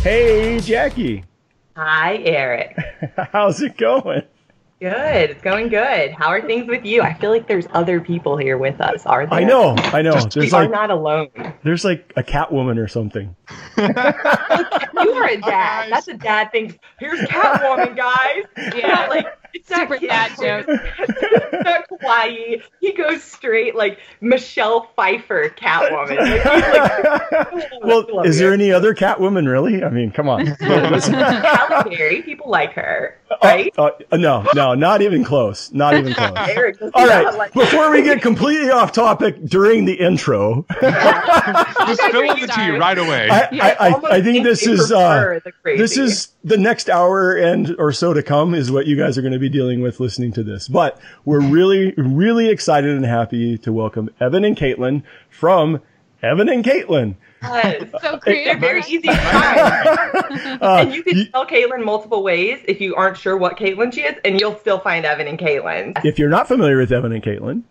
Hey, Jackie. Hi, Eric. How's it going? Good. It's going good. How are things with you? I feel like there's other people here with us, are there? I know. We are not alone. There's like a Catwoman or something. You are a dad. That's a dad thing. Here's Catwoman, guys. Yeah, like it's super dad joke. It's not kawaii. He goes straight like Michelle Pfeiffer Catwoman. Like, he's like, well, is there any other Catwoman really? I mean, come on. Halle Berry, people like her, right? No, not even close. Not even close. Eric, all right, before we get completely off topic during the intro, just spilling it to you right away. I think this is the next hour and or so to come is what you guys are going to be dealing with listening to this. But we're really excited and happy to welcome Evan and Katelyn from Evan and Katelyn. So creative. They're very easy to find. And you can spell Katelyn multiple ways if you aren't sure what Katelyn she is, and you'll still find Evan and Katelyn. If you're not familiar with Evan and Katelyn,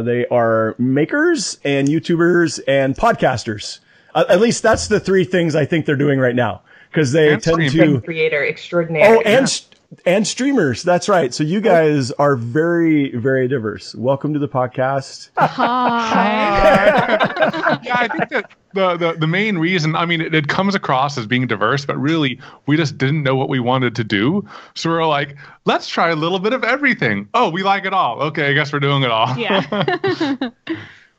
they are makers and YouTubers and podcasters. At least that's the three things I think they're doing right now, because they tend to creator extraordinaire. Oh, and streamers. That's right. So you guys are very diverse. Welcome to the podcast. Hi. Yeah, I think that the main reason, I mean, it comes across as being diverse, but really we just didn't know what we wanted to do. So we're like, let's try a little bit of everything. Oh, we like it all. Okay, I guess we're doing it all. Yeah.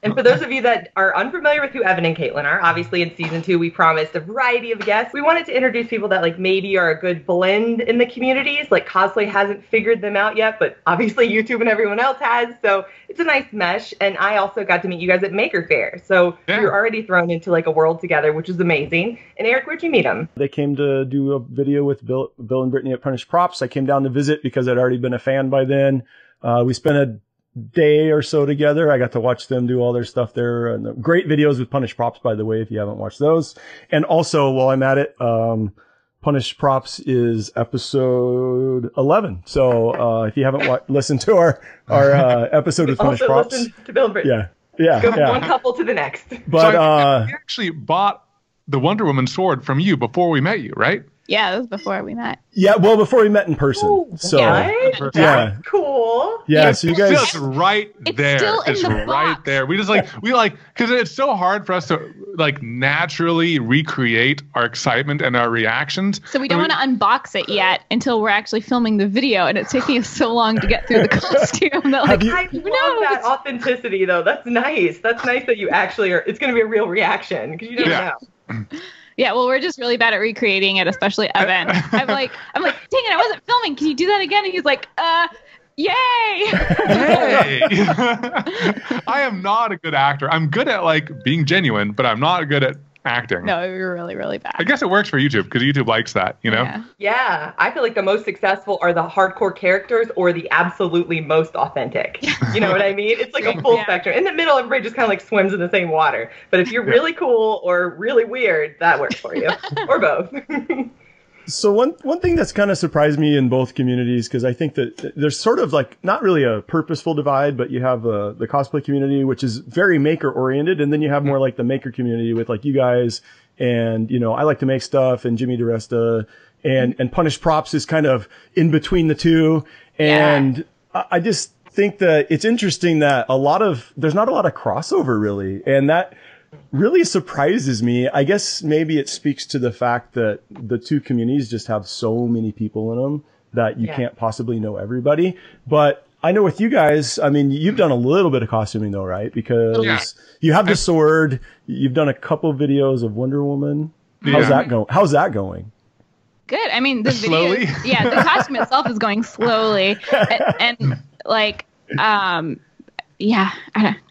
And for those of you that are unfamiliar with who Evan and Katelyn are, obviously in season 2 we promised a variety of guests. We wanted to introduce people that like maybe are a good blend in the communities. Like Cosplay hasn't figured them out yet, but obviously YouTube and everyone else has. So it's a nice mesh. And I also got to meet you guys at Maker Faire. So you're already thrown into like a world together, which is amazing. And Eric, where'd you meet them? They came to do a video with Bill and Brittany at Punished Props. I came down to visit because I'd already been a fan by then. We spent a day or so together. I got to watch them do all their stuff there, and great videos with Punished Props, by the way, if you haven't watched those. And also, while I'm at it, Punished Props is episode 11. So if you haven't listened to our episode with Punished Props, listen to Bill and Brittany. Yeah. Go from one couple to the next. But so we actually bought the Wonder Woman sword from you before we met you, right? Yeah, that was before we met. Yeah, well, before we met in person. Ooh, so yeah, that's cool. Yeah, so you guys, it's right there. It's right there. We like because it's so hard for us to like naturally recreate our excitement and our reactions. So we don't want to unbox it yet until we're actually filming the video, and it's taking us so long to get through the costume. That, like, I love that authenticity, though. That's nice. That's nice that you actually are. It's going to be a real reaction because you don't know. Yeah, well, we're just really bad at recreating it, especially Evan. I'm like, dang it, I wasn't filming. Can you do that again? And he's like, yay! Yay! I am not a good actor. I'm good at like being genuine, but I'm not good at acting. No, you're really bad. I guess it works for YouTube because YouTube likes that, you know? Yeah, I feel like the most successful are the hardcore characters or the absolutely most authentic. You know what I mean? It's like a full spectrum. In the middle, everybody just kind of like swims in the same water. But if you're really cool or really weird, that works for you. Or both. So one thing that's kind of surprised me in both communities, because I think that there's sort of like not really a purposeful divide, but you have the cosplay community, which is very maker oriented, and then you have more like the maker community with like you guys, and you know, I like to make stuff, and Jimmy DeResta, and Punished Props is kind of in between the two, and I just think that it's interesting that there's not a lot of crossover really, and that really surprises me. I guess maybe it speaks to the fact that the two communities just have so many people in them that you can't possibly know everybody. But I know with you guys, I mean, you've done a little bit of costuming though, right? Because you have the sword, you've done a couple videos of Wonder Woman. How's that going? Good. I mean, the video, the costume itself is going slowly, and like,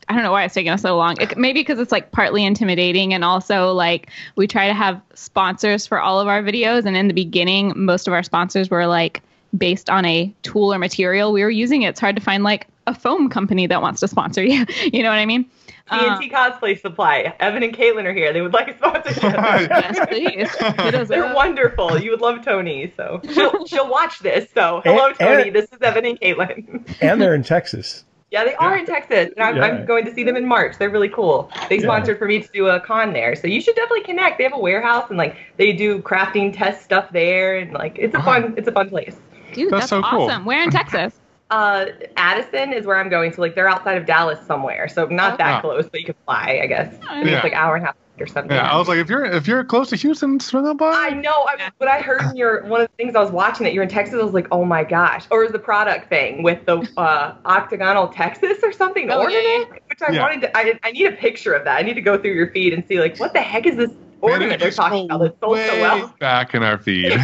I don't know why it's taking us so long. Maybe because it's like partly intimidating, and also like we try to have sponsors for all of our videos. And in the beginning, most of our sponsors were like based on a tool or material we were using. It's hard to find like a foam company that wants to sponsor you. You know what I mean? TNT Cosplay Supply. Evan and Katelyn are here. They would like a sponsorship. Yes, please. They're wonderful. You would love Tony. So she'll watch this. So hello, Tony. This is Evan and Katelyn. And they're in Texas. Yeah, they are in Texas, and I'm going to see them in March. They're really cool. They sponsored for me to do a con there, so you should definitely connect. They have a warehouse, and like they do crafting test stuff there, and like it's a fun place. Dude, that's so awesome. Cool. Where in Texas? Addison is where I'm going. So like they're outside of Dallas somewhere, so not that close, but you can fly, I guess. It's like an hour and a half or something. Yeah, I was like, if you're close to Houston, swing up by. I know. But I heard in one of the things I was watching that you're in Texas. I was like, oh my gosh. Or is the product thing with the octagonal Texas or something? Ornament, which I wanted to. I need a picture of that. I need to go through your feed and see like what the heck is this ornament they're talking about that's sold so well. Back in our feed.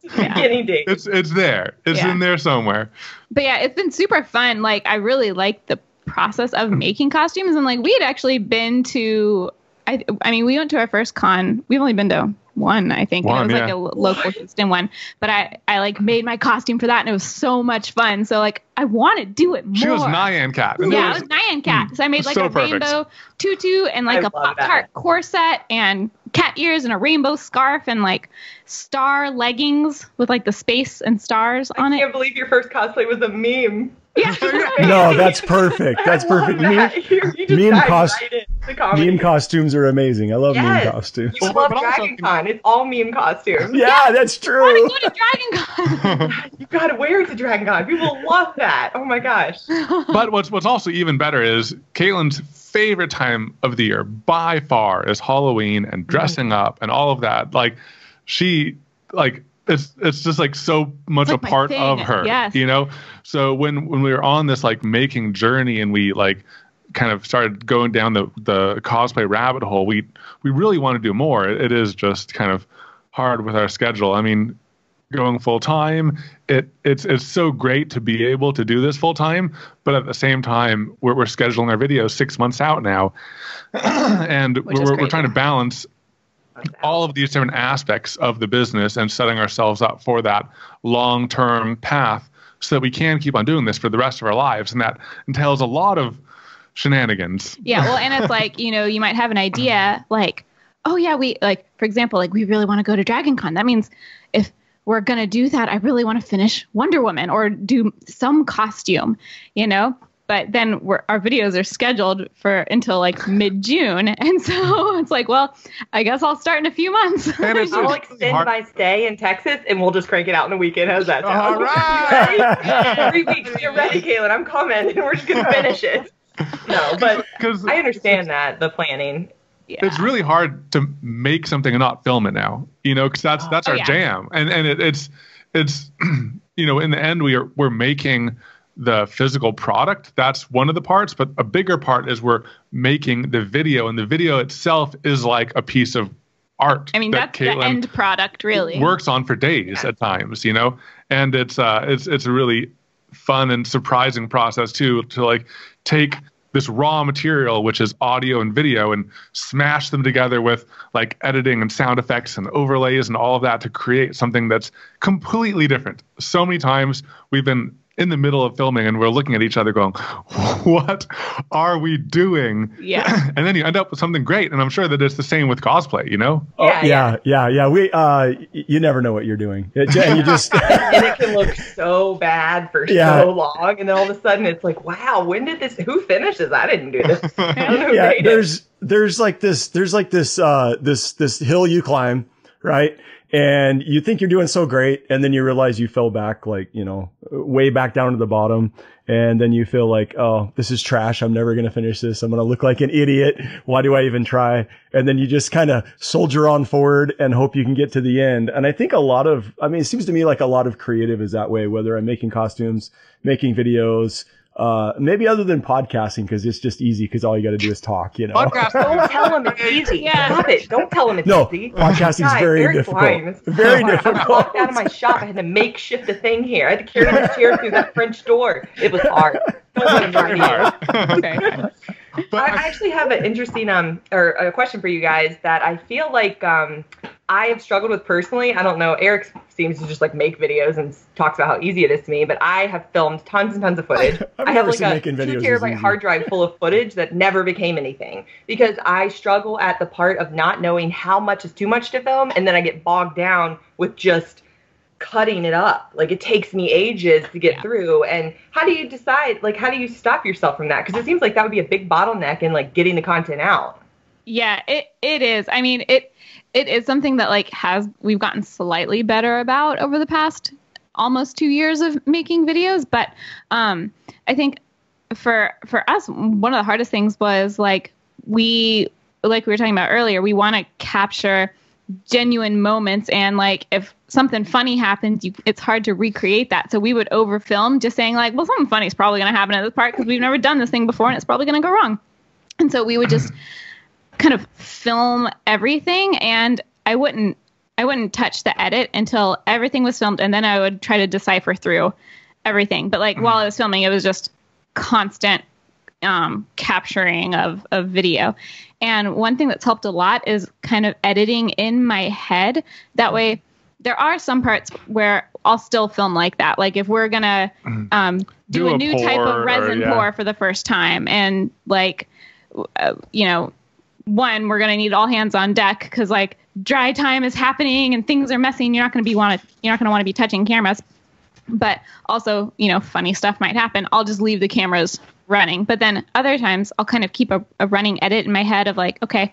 Beginning date. It's there. It's in there somewhere. But yeah, it's been super fun. Like I really like the process of making costumes, and like we had actually been to. I mean, we went to our first con. We've only been to one, I think. And it was like a local Houston one. But I like made my costume for that, and it was so much fun. So like I want to do it more. She was Nyan Cat. Yeah, I was Nyan Cat. So I made like a rainbow tutu and like a Pop-Tart corset and cat ears and a rainbow scarf and like star leggings with like the space and stars on it. I can't believe your first cosplay was a meme. Yeah. No, that's perfect. That's perfect. Meme costumes are amazing. I love meme costumes. You love Dragon Con. It's all meme costumes. Yeah, that's true. I want to go to Dragon Con. You gotta wear it to Dragon Con. People love that. Oh my gosh. But what's also even better is Katelyn's favorite time of the year by far is Halloween and dressing up and all of that. Like she like it's just like so much like a part of her. Yes. You know? So when we were on this like making journey and we like kind of started going down the cosplay rabbit hole, we really want to do more. It is just kind of hard with our schedule. I mean, going full time, it's so great to be able to do this full time, but at the same time, we're scheduling our videos 6 months out now, and we're trying to balance all of these different aspects of the business and setting ourselves up for that long-term path so that we can keep on doing this for the rest of our lives, and that entails a lot of shenanigans. Yeah, well, and it's like, you know, you might have an idea like, oh yeah, we like, for example, like we really want to go to Dragon Con. That means if we're going to do that, I really want to finish Wonder Woman or do some costume, you know? But then our videos are scheduled for until like mid-June. And so it's like, well, I guess I'll start in a few months. I'll extend my stay in Texas and we'll just crank it out in a weekend. How's that sound? All right. 3 weeks. You're ready, Katelyn. I'm coming. And we're just going to finish it. No, but I understand that, the planning. Yeah. It's really hard to make something and not film it now, you know, because that's our jam. And it's you know, in the end, we're making the physical product. That's one of the parts, but a bigger part is we're making the video, and the video itself is like a piece of art. I mean, that's Katelyn the end product, really. Works on for days at times, you know, and it's a really fun and surprising process too, to like take this raw material, which is audio and video, and smash them together with like editing and sound effects and overlays and all of that to create something that's completely different. So many times we've been in the middle of filming and we're looking at each other going, what are we doing? Yeah. And then you end up with something great. And I'm sure that it's the same with cosplay, you know? Yeah. We, you never know what you're doing. You just, and it can look so bad for so long. And then all of a sudden it's like, wow, who finished this? I didn't do this. There's this hill you climb, right? And you think you're doing so great, and then you realize you fell back, like, you know, way back down to the bottom. And then you feel like, oh, this is trash. I'm never going to finish this. I'm going to look like an idiot. Why do I even try? And then you just kind of soldier on forward and hope you can get to the end. And I think it seems to me like a lot of creative is that way, whether I'm making costumes, making videos, maybe other than podcasting, because it's just easy because all you got to do is talk, you know. Don't tell them it's easy. Stop it. Don't tell them it's easy. Podcasting is very difficult. Very difficult. I walked out of my shop. I had to makeshift a thing here. I had to carry this chair through that French door. It was hard. Don't let them try you. Okay. But I actually have an interesting or a question for you guys that I feel like I have struggled with personally. I don't know. Eric seems to just like make videos and talks about how easy it is to me, but I have filmed tons and tons of footage. I have like a 2 terabyte hard drive full of footage that never became anything because I struggle at the part of not knowing how much is too much to film, and then I get bogged down with just cutting it up. Like, it takes me ages to get through. And how do you decide, like, how do you stop yourself from that? Because it seems like that would be a big bottleneck in, like, getting the content out. Yeah, it is. I mean, it is something that, like, we've gotten slightly better about over the past almost 2 years of making videos. But I think for us, one of the hardest things was, like we were talking about earlier, we want to capture genuine moments, and like if something funny happens, it's hard to recreate that. So we would overfilm, just saying like, well, something funny is probably going to happen at this part because we've never done this thing before and it's probably going to go wrong. And so we would just kind of film everything, and I wouldn't touch the edit until everything was filmed, and then I would try to decipher through everything. But like while I was filming, it was just constant capturing of video. And one thing that's helped a lot is kind of editing in my head. That way, there are some parts where I'll still film like that. Like if we're going to do a new type of resin pour for the first time, and like, one, we're going to need all hands on deck because like dry time is happening and things are messy and you're not going to want to be touching cameras. But also, funny stuff might happen. I'll just leave the cameras running. But then other times I'll kind of keep a running edit in my head of like, okay,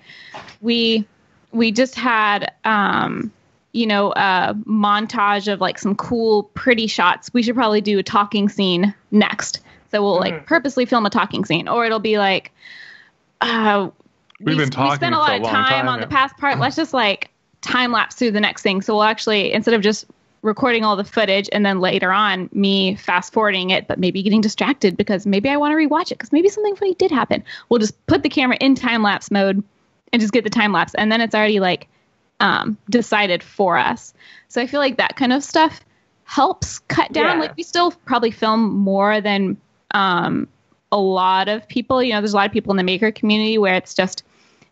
we just had, a montage of like some cool, pretty shots. We should probably do a talking scene next. So we'll like purposely film a talking scene, or it'll be like, we spent a lot of time on the past part. Let's just like time lapse through the next thing. So we'll actually, instead of just recording all the footage and then later on me fast forwarding it, but maybe getting distracted because maybe I want to rewatch it because maybe something funny did happen, we'll just put the camera in time lapse mode and just get the time lapse, and then it's already like decided for us. So I feel like that kind of stuff helps cut down. Like we still probably film more than a lot of people. There's a lot of people in the maker community where it's just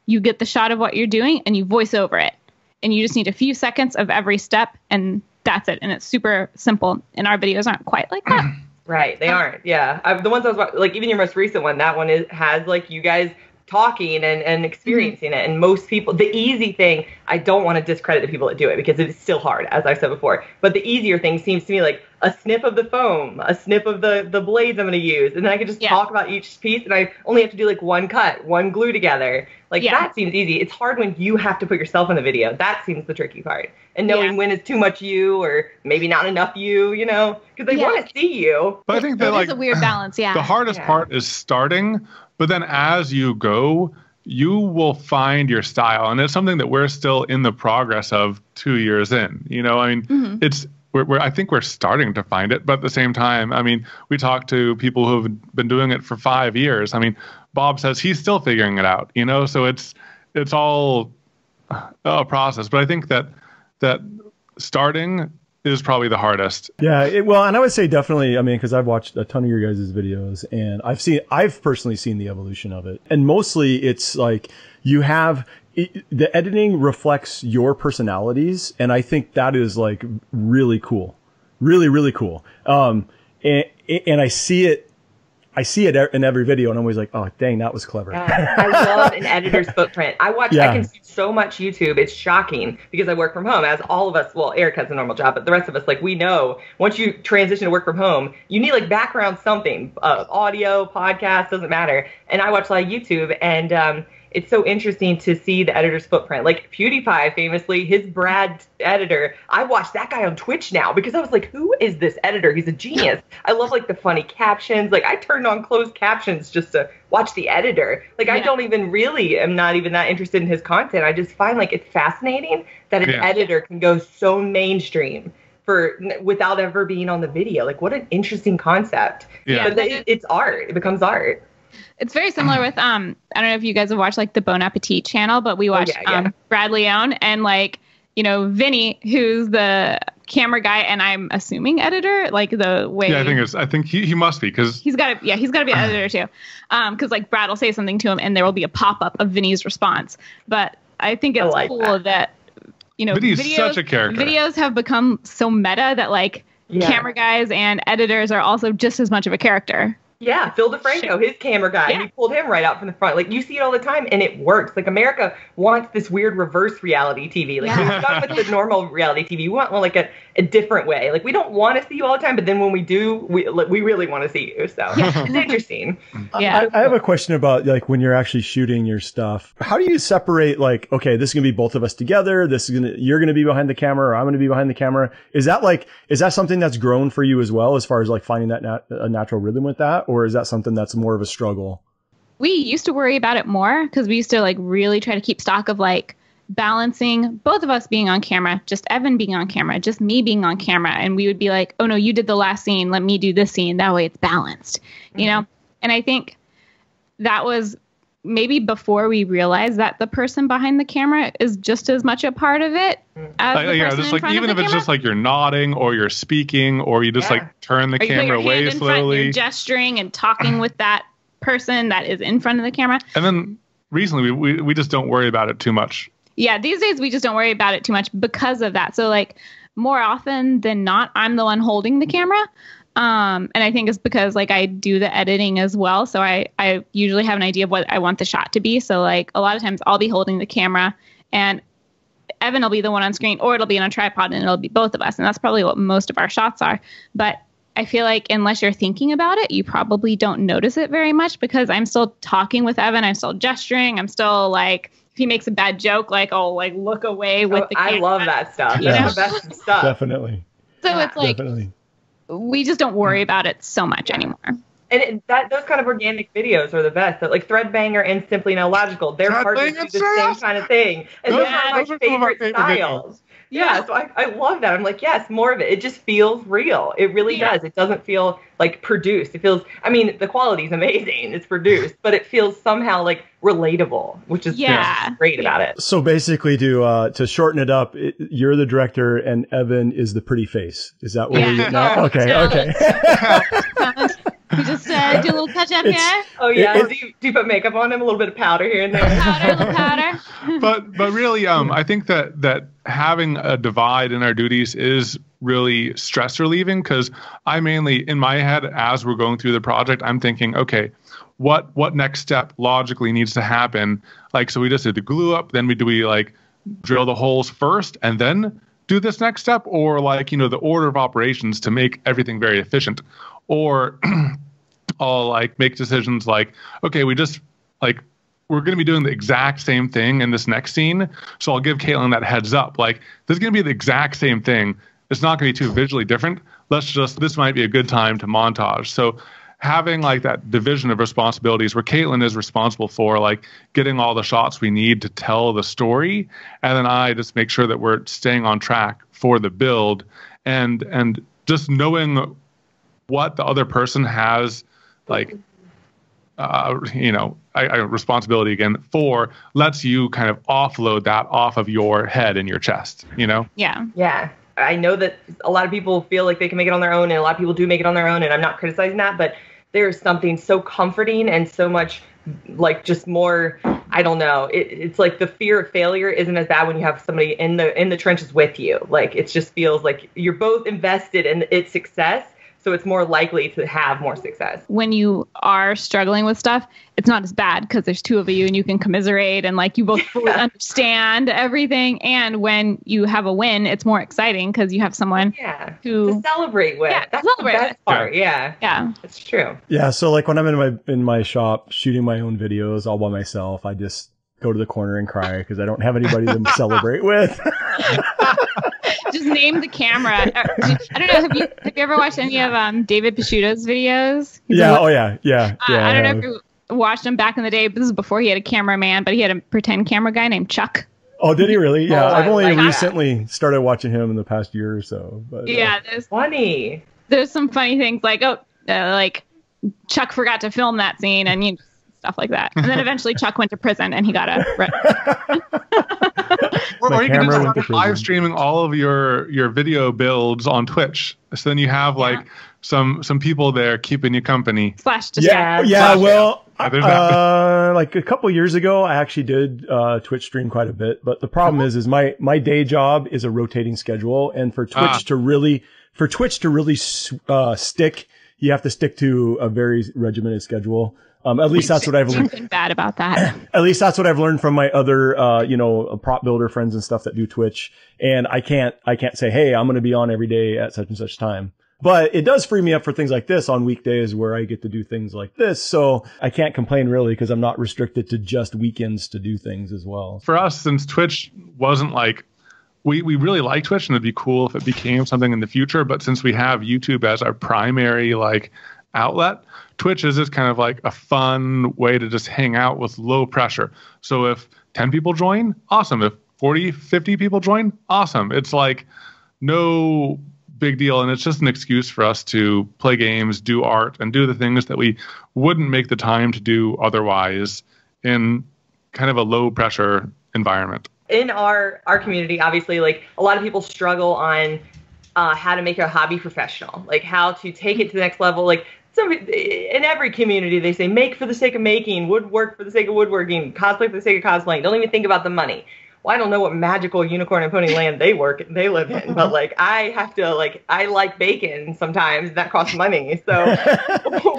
you get the shot of what you're doing and you voice over it, and you just need a few seconds of every step, and that's it. And it's super simple. And our videos aren't quite like that. Right. They aren't. Yeah. The ones I was watching, like even your most recent one, that one has like you guys talking and experiencing it. And most people, the easy thing, I don't want to discredit the people that do it because it's still hard, as I've said before. But the easier thing seems to me like a snip of the foam, a snip of the blades I'm going to use. And then I can just talk about each piece, and I only have to do like one cut, one glue together. Like that seems easy. It's hard when you have to put yourself in the video. That seems the tricky part. And knowing when it's too much you or maybe not enough you, because they want to see you. But I think that like a weird balance. Yeah. The hardest part is starting, but then as you go, you will find your style. And it's something that we're still in the progress of 2 years in. It's I think we're starting to find it, but at the same time, we talk to people who have been doing it for 5 years. Bob says he's still figuring it out, so it's all a process. But I think that starting is probably the hardest. Yeah, and I would say definitely, because I've watched a ton of your guys' videos, and I've personally seen the evolution of it. And mostly it's like the editing reflects your personalities, and I think that is like really cool. Really, really cool. And I see it in every video, and I'm always like, oh, dang, that was clever. I love an editor's footprint. I consume so much YouTube. It's shocking because I work from home, as all of us, well, Eric has a normal job, but the rest of us, like, we know once you transition to work from home, you need like background something, audio, podcast, doesn't matter. And I watch a lot of YouTube, and it's so interesting to see the editor's footprint. Like PewDiePie, famously, his Brad editor, I watch that guy on Twitch now because I was like, who is this editor? He's a genius. I love like the funny captions. Like I turned on closed captions just to watch the editor. Like I am not even that interested in his content. I just find like it's fascinating that an editor can go so mainstream without ever being on the video. Like what an interesting concept. Yeah. But it's art. It becomes art. It's very similar with I don't know if you guys have watched like the Bon Appetit channel, but we watch Brad Leone and like Vinny, who's the camera guy, and I'm assuming editor, like the way. Yeah, I think he must be because he's got to be an editor too, because like Brad will say something to him and there will be a pop up of Vinny's response. But I think it's cool that Vinny's such a character. Videos have become so meta that like camera guys and editors are also just as much of a character. Yeah, Phil DeFranco, his camera guy, he pulled him right out from the front. Like, you see it all the time, and it works. Like, America wants this weird reverse reality TV. Like, we're done with the normal reality TV. You want like a different way. Like we don't want to see you all the time, but then when we do, we really want to see you. So it's interesting. Yeah. I have a question about like when you're actually shooting your stuff. How do you separate like, okay, this is gonna be both of us together. You're gonna be behind the camera, or I'm gonna be behind the camera. Is that something that's grown for you as well, as far as like finding that a natural rhythm with that, or is that something that's more of a struggle? We used to worry about it more because we used to like really try to keep stock of like balancing both of us being on camera, just Evan being on camera, just me being on camera. And we would be like, oh no, you did the last scene. Let me do this scene. That way it's balanced, you know? And I think that was maybe before we realized that the person behind the camera is just as much a part of it as the person just in like front even of if the it's camera. just like you're nodding or you're speaking or you just like turn the Or you put camera your hand away in front, slowly. you're gesturing and talking with that person that is in front of the camera. And then recently we just don't worry about it too much. Yeah, these days we just don't worry about it too much because of that. So like more often than not, I'm the one holding the camera. And I think it's because like I do the editing as well. So I usually have an idea of what I want the shot to be. So like a lot of times I'll be holding the camera and Evan will be the one on screen, or it'll be on a tripod and it'll be both of us. And that's probably what most of our shots are. But I feel like unless you're thinking about it, you probably don't notice it very much because I'm still talking with Evan. I'm still gesturing. I'm still like, if he makes a bad joke, like I'll like look away with the camera. I love that stuff. You That's the best stuff. Definitely. So it's like, Definitely. we just don't worry about it so much anymore. And those kind of organic videos are the best. That like Threadbanger and Simply No Logical, their partners do the same kind of thing. And those are my favorite styles. Yeah, so I love that. I'm like, yes, more of it. It just feels real. It really does. It doesn't feel like produced. It feels, I mean, the quality is amazing. It's produced, but it feels somehow like relatable, which is great about it. So basically, to shorten it up, you're the director and Evan is the pretty face. Is that what we're getting at? Okay. We just do a little touch up here. Oh yeah. Do you put makeup on him? A little bit of powder here and there. A little powder. But really, I think that having a divide in our duties is really stress relieving, because I mainly, in my head, as we're going through the project, I'm thinking, okay, what next step logically needs to happen? Like, so we just did the glue up, then do we like drill the holes first and then do this next step, or like, you know, the order of operations to make everything very efficient. Or I'll like make decisions like, okay, we're going to be doing the exact same thing in this next scene. So I'll give Katelyn that heads up. Like, this is going to be the exact same thing. It's not going to be too visually different. This might be a good time to montage. So having like that division of responsibilities where Katelyn is responsible for like getting all the shots we need to tell the story. And then I just make sure that we're staying on track for the build, and just knowing what the other person has, like, responsibility again for, lets you kind of offload that off of your head and your chest, you know? Yeah. Yeah. I know that a lot of people feel like they can make it on their own, and a lot of people do make it on their own, and I'm not criticizing that, but there's something so comforting and so much like just more, I don't know. It's like the fear of failure isn't as bad when you have somebody in the trenches with you. Like, it just feels like you're both invested in its success. So it's more likely to have more success. When you are struggling with stuff, it's not as bad because there's two of you and you can commiserate and like you both fully understand everything. And when you have a win, it's more exciting because you have someone who to celebrate with. Yeah, that's celebrate the best part. Yeah, it's true. Yeah, so like when I'm in my shop shooting my own videos all by myself, I just go to the corner and cry because I don't have anybody to celebrate with. Just name the camera. I don't know. Have you ever watched any of David Picciuto's videos? I don't know if you watched him back in the day, but this is before he had a cameraman, but he had a pretend camera guy named Chuck. Oh, did he really? Yeah, I've only recently started watching him in the past year or so. But, there's funny. There's some funny things like like Chuck forgot to film that scene and stuff like that. And then eventually Chuck went to prison and he got or you can just start live streaming all of your video builds on Twitch. So then you have like some people there keeping you company. Like a couple years ago, I actually did Twitch stream quite a bit. But the problem is my day job is a rotating schedule, and for Twitch to really stick you have to stick to a very regimented schedule. At least that's what I've learned. Nothing bad about that. At least that's what I've learned from my other, prop builder friends and stuff that do Twitch. And I can't say, hey, I'm going to be on every day at such and such time. But it does free me up for things like this on weekdays where I get to do things like this. So I can't complain really because I'm not restricted to just weekends to do things as well. For us, since Twitch wasn't like, we really like Twitch and it'd be cool if it became something in the future. But since we have YouTube as our primary like outlet, Twitch is just kind of like a fun way to just hang out with low pressure. So if 10 people join, awesome. If 40, 50 people join, awesome. It's like no big deal. And it's just an excuse for us to play games, do art, and do the things that we wouldn't make the time to do otherwise in kind of a low pressure environment. In our community, obviously, like a lot of people struggle on how to make a hobby professional, like how to take it to the next level. Like in every community, they say make for the sake of making, woodwork for the sake of woodworking, cosplay for the sake of cosplaying. Don't even think about the money. Well, I don't know what magical unicorn and pony land they live in, but like I have to I like bacon sometimes. That costs money. So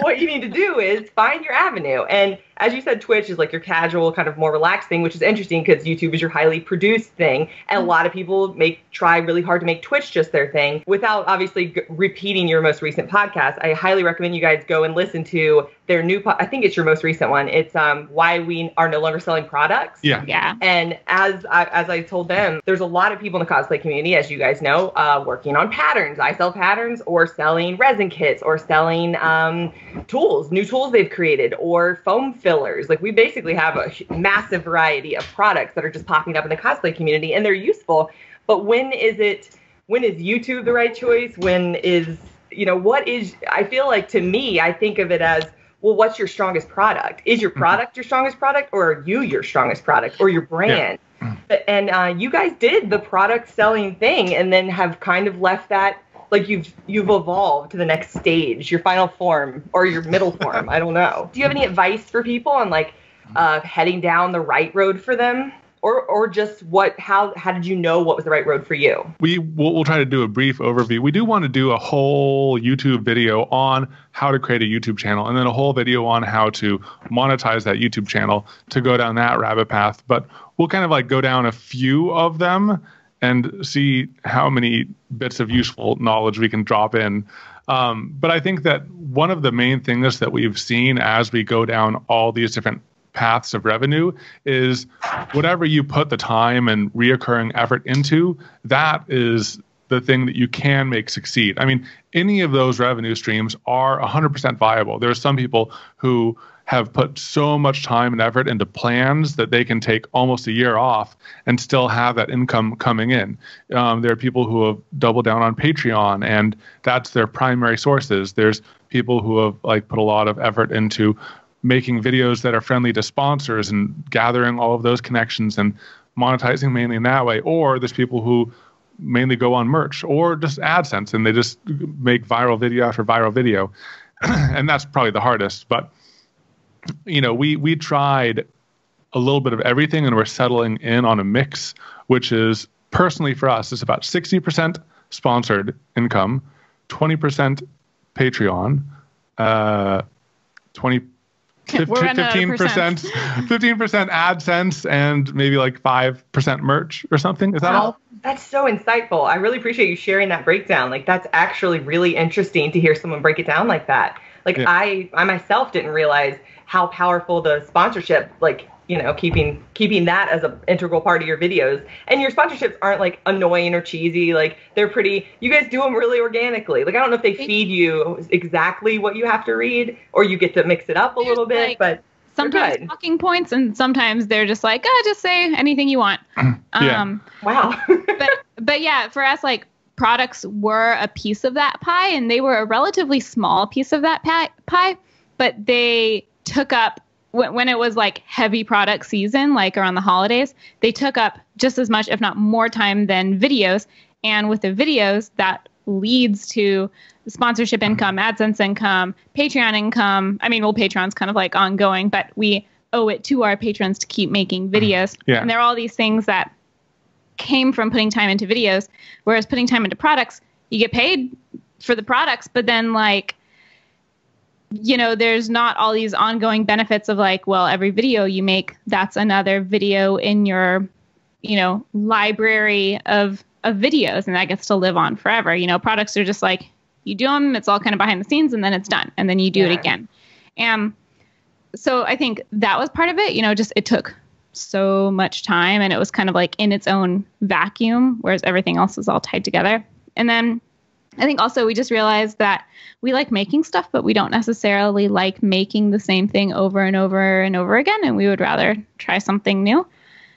what you need to do is find your avenue. And as you said, Twitch is like your casual, kind of more relaxed thing, which is interesting because YouTube is your highly produced thing. And a lot of people try really hard to make Twitch just their thing without obviously repeating your most recent podcast. I highly recommend you guys go and listen to their new, I think it's your most recent one. It's Why We Are No Longer Selling Products. Yeah. And as I told them, there's a lot of people in the cosplay community, as you guys know, working on patterns. I sell patterns or selling resin kits or selling tools, new tools they've created, or foam fillers. Like we basically have a massive variety of products that are just popping up in the cosplay community, and they're useful. But when is YouTube the right choice? I feel like, to me, I think of it as, well, what's your strongest product? Is your product your strongest product, or are you your strongest product, or your brand? Yeah. And you guys did the product selling thing and then have kind of left that, like you've evolved to the next stage, your final form or your middle form. I don't know. Do you have any advice for people on heading down the right road for them? Or just how did you know what was the right road for you? We'll try to do a brief overview. We do want to do a whole YouTube video on how to create a YouTube channel, and then a whole video on how to monetize that YouTube channel to go down that rabbit path. But we'll kind of go down a few of them and see how many bits of useful knowledge we can drop in. But I think that one of the main things that we've seen as we go down all these different paths of revenue is whatever you put the time and reoccurring effort into, that is the thing that you can make succeed. I mean, any of those revenue streams are 100% viable. There are some people who have put so much time and effort into plans that they can take almost a year off and still have that income coming in. There are people who have doubled down on Patreon, and that's their primary sources. There's people who have put a lot of effort into making videos that are friendly to sponsors and gathering all of those connections and monetizing mainly in that way. Or there's people who mainly go on merch or just AdSense, and they just make viral video after viral video. And that's probably the hardest. But, we tried a little bit of everything, and we're settling in on a mix, which is personally for us, it's about 60% sponsored income, 20% Patreon, 15% AdSense, and maybe 5% merch or something. Is that all? That's so insightful. I really appreciate you sharing that breakdown. That's actually really interesting to hear someone break it down like that. I myself didn't realize how powerful the sponsorship, keeping that as an integral part of your videos. And your sponsorships aren't annoying or cheesy. They're pretty, you guys do them really organically. I don't know if they feed you exactly what you have to read, or you get to mix it up a little bit, but sometimes talking points, and sometimes they're just just say anything you want. Wow. but yeah, for us, products were a piece of that pie, and they were a relatively small piece of that pie, but they took up, when it was heavy product season, around the holidays, they took up just as much, if not more time than videos. And with the videos, that leads to sponsorship income, AdSense income, Patreon income. I mean, Patreon's kind of ongoing, but we owe it to our patrons to keep making videos. Yeah. And there are all these things that came from putting time into videos, whereas putting time into products, you get paid for the products, but then there's not all these ongoing benefits of like, well, every video you make, that's another video in your, library of videos, and that gets to live on forever. Products are just like, you do them, it's all kind of behind the scenes, and then it's done, and then you do it again. And so I think that was part of it, just it took so much time, and it was kind of like in its own vacuum, whereas everything else was all tied together. And then I think also we just realized that we like making stuff, but we don't necessarily like making the same thing over and over and over again, and we would rather try something new.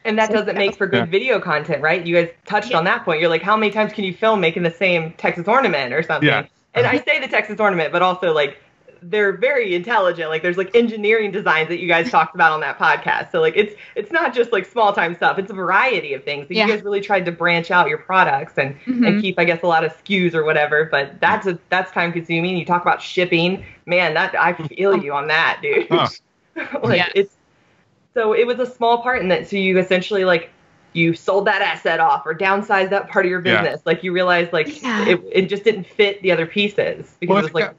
And that doesn't make for good video content, right? You guys touched on that point. You're like, how many times can you film making the same Texas ornament or something? Yeah. And I say the Texas ornament, but also like they're very intelligent. Like there's like engineering designs that you guys talked about on that podcast. So like it's not just like small time stuff. It's a variety of things. So you guys really tried to branch out your products and keep, I guess, a lot of SKUs or whatever. But that's time consuming. You talk about shipping, man. That I feel you on that, dude. So it was a small part in that. So you essentially like you sold that asset off or downsized that part of your business. Yeah. Like you realized like it just didn't fit the other pieces because it was like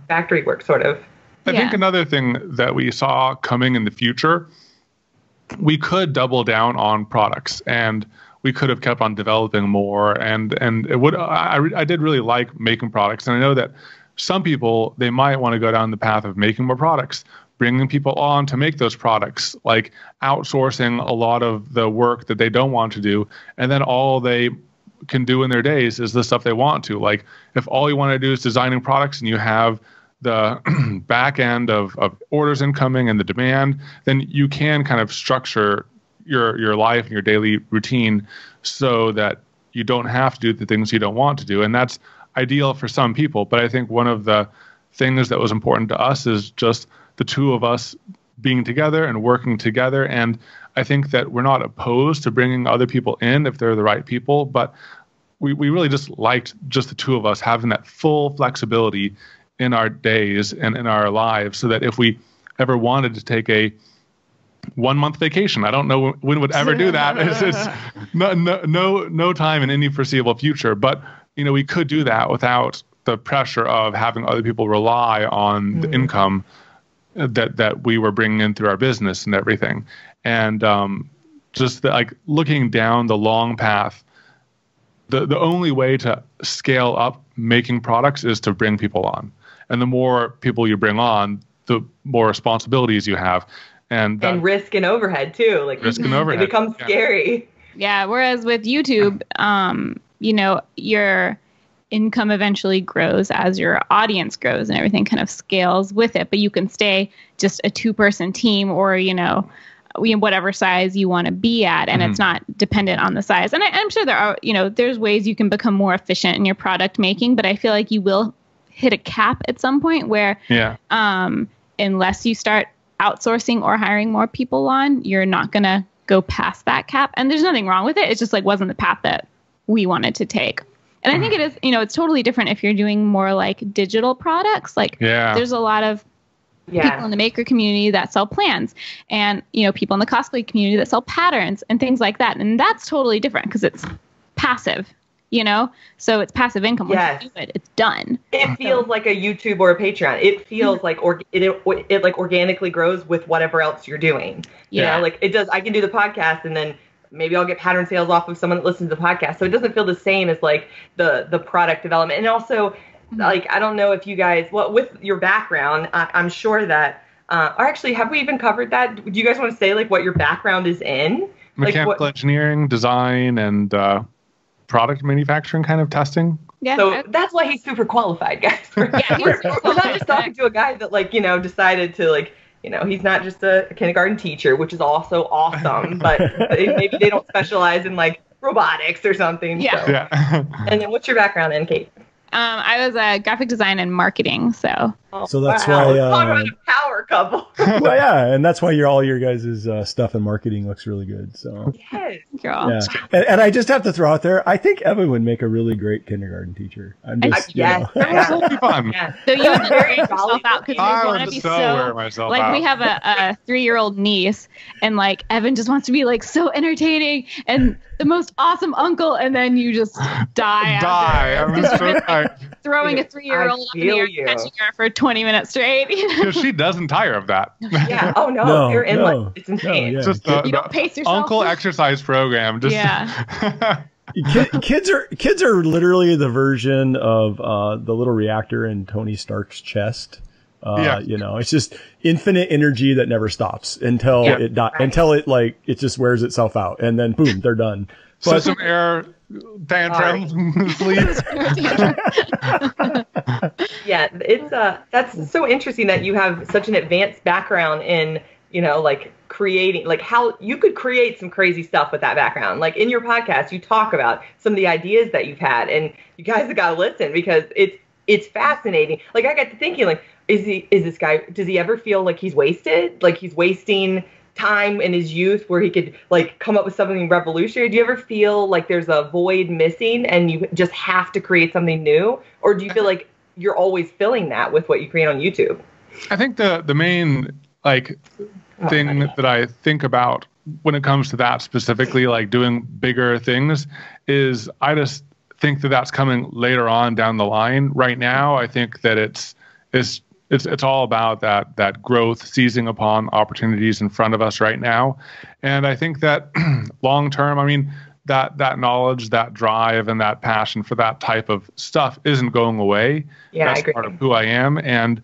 factory work sort of. I think another thing that we saw coming in the future, we could double down on products and we could have kept on developing more. And it would, I did really like making products. And I know that some people, they might want to go down the path of making more products, bringing people on to make those products, like outsourcing a lot of the work that they don't want to do. And then all they can do in their days is the stuff they want to. Like if all you want to do is designing products and you have the back end of orders incoming and the demand, then you can kind of structure your life and your daily routine so that you don't have to do the things you don't want to do. And that's ideal for some people. But I think one of the things that was important to us is just the two of us being together and working together. And I think that we're not opposed to bringing other people in if they're the right people, but we really just liked just the two of us having that full flexibility in our days and in our lives so that if we ever wanted to take a 1 month vacation, I don't know when we'd ever do that. It's no time in any foreseeable future, but we could do that without the pressure of having other people rely on the income that we were bringing in through our business and everything. And just like looking down the long path, the only way to scale up making products is to bring people on. And the more people you bring on, the more responsibilities you have. And risk and overhead too. Like risk and overhead. It becomes scary. Yeah. Whereas with YouTube, your income eventually grows as your audience grows and everything kind of scales with it. But you can stay just a 2-person team or, whatever size you want to be at. And it's not dependent on the size. And I'm sure there are, there's ways you can become more efficient in your product making, but I feel like you will hit a cap at some point where unless you start outsourcing or hiring more people on, you're not going to go past that cap. And there's nothing wrong with it. It's just like wasn't the path that we wanted to take. And I think it is, it's totally different if you're doing more like digital products. Like there's a lot of people in the maker community that sell plans and, people in the cosplay community that sell patterns and things like that. And that's totally different because it's passive, so it's passive income. Once you do it, it's done. It feels like a YouTube or a Patreon. It feels like it like organically grows with whatever else you're doing. Like it does. I can do the podcast and then maybe I'll get pattern sales off of someone that listens to the podcast. So it doesn't feel the same as like the product development. And also, like, I don't know if you guys, with your background, I'm sure that, or actually, have we even covered that? Do you guys want to say like what your background is in? Mechanical engineering, design, and product manufacturing kind of testing. Yeah. So that's why he's super qualified, guys. We're not just talking to a guy that like, decided to like, he's not just a kindergarten teacher, which is also awesome, but maybe they don't specialize in like robotics or something. Yeah. So. Yeah. And then what's your background in, Kate? I was a graphic design and marketing, so. So that's why. Talk about a power couple. Well, yeah, and that's why all your guys' stuff in marketing looks really good. So. Yes. Girl. Yeah. And I just have to throw out there, I think Evan would make a really great kindergarten teacher. I'm just, yes. That would be fun. Yeah. So you would wear yourself out because you want to be wear myself like out. We have a 3-year-old niece, and like Evan just wants to be like so entertaining and the most awesome uncle, and then you just die. I'm so tired. Throwing a 3-year-old up in the air, catching her for 20 minutes straight. Because she doesn't tire of that. Yeah. Oh no, you're in like it's insane. Yeah. Just you don't pace yourself. Uncle exercise program. Just Kids are literally the version of the little reactor in Tony Stark's chest. You know, it's just infinite energy that never stops until it just wears itself out, and then boom, they're done. But some air tantrum, please. Yeah, it's that's so interesting that you have such an advanced background in, you know, like creating, like how you could create some crazy stuff with that background. Like in your podcast, you talk about some of the ideas that you've had, and you guys have got to listen because it's fascinating. Like I got to thinking, like, does he ever feel like he's wasted? Like he's wasting time in his youth where he could like come up with something revolutionary? Do you ever feel like there's a void missing and you just have to create something new? Or do you feel like you're always filling that with what you create on YouTube? I think the main thing that I think about when it comes to that specifically, like doing bigger things, is I just think that that's coming later on down the line. Right now, I think that it's all about that growth, seizing upon opportunities in front of us right now. And I think that long term, I mean, that knowledge, that drive, and that passion for that type of stuff isn't going away. Yeah, that's I agree. part of who I am. And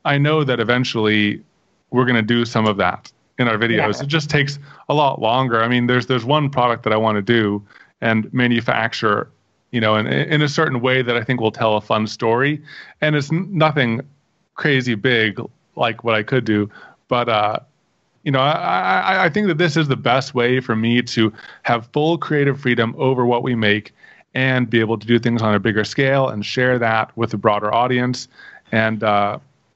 I know that eventually we're going to do some of that in our videos. Yeah. It just takes a lot longer. I mean, there's one product that I want to do and manufacture, you know, in a certain way that I think will tell a fun story. And it's nothing crazy big like what I could do, but you know, I think that this is the best way for me to have full creative freedom over what we make and be able to do things on a bigger scale and share that with a broader audience. And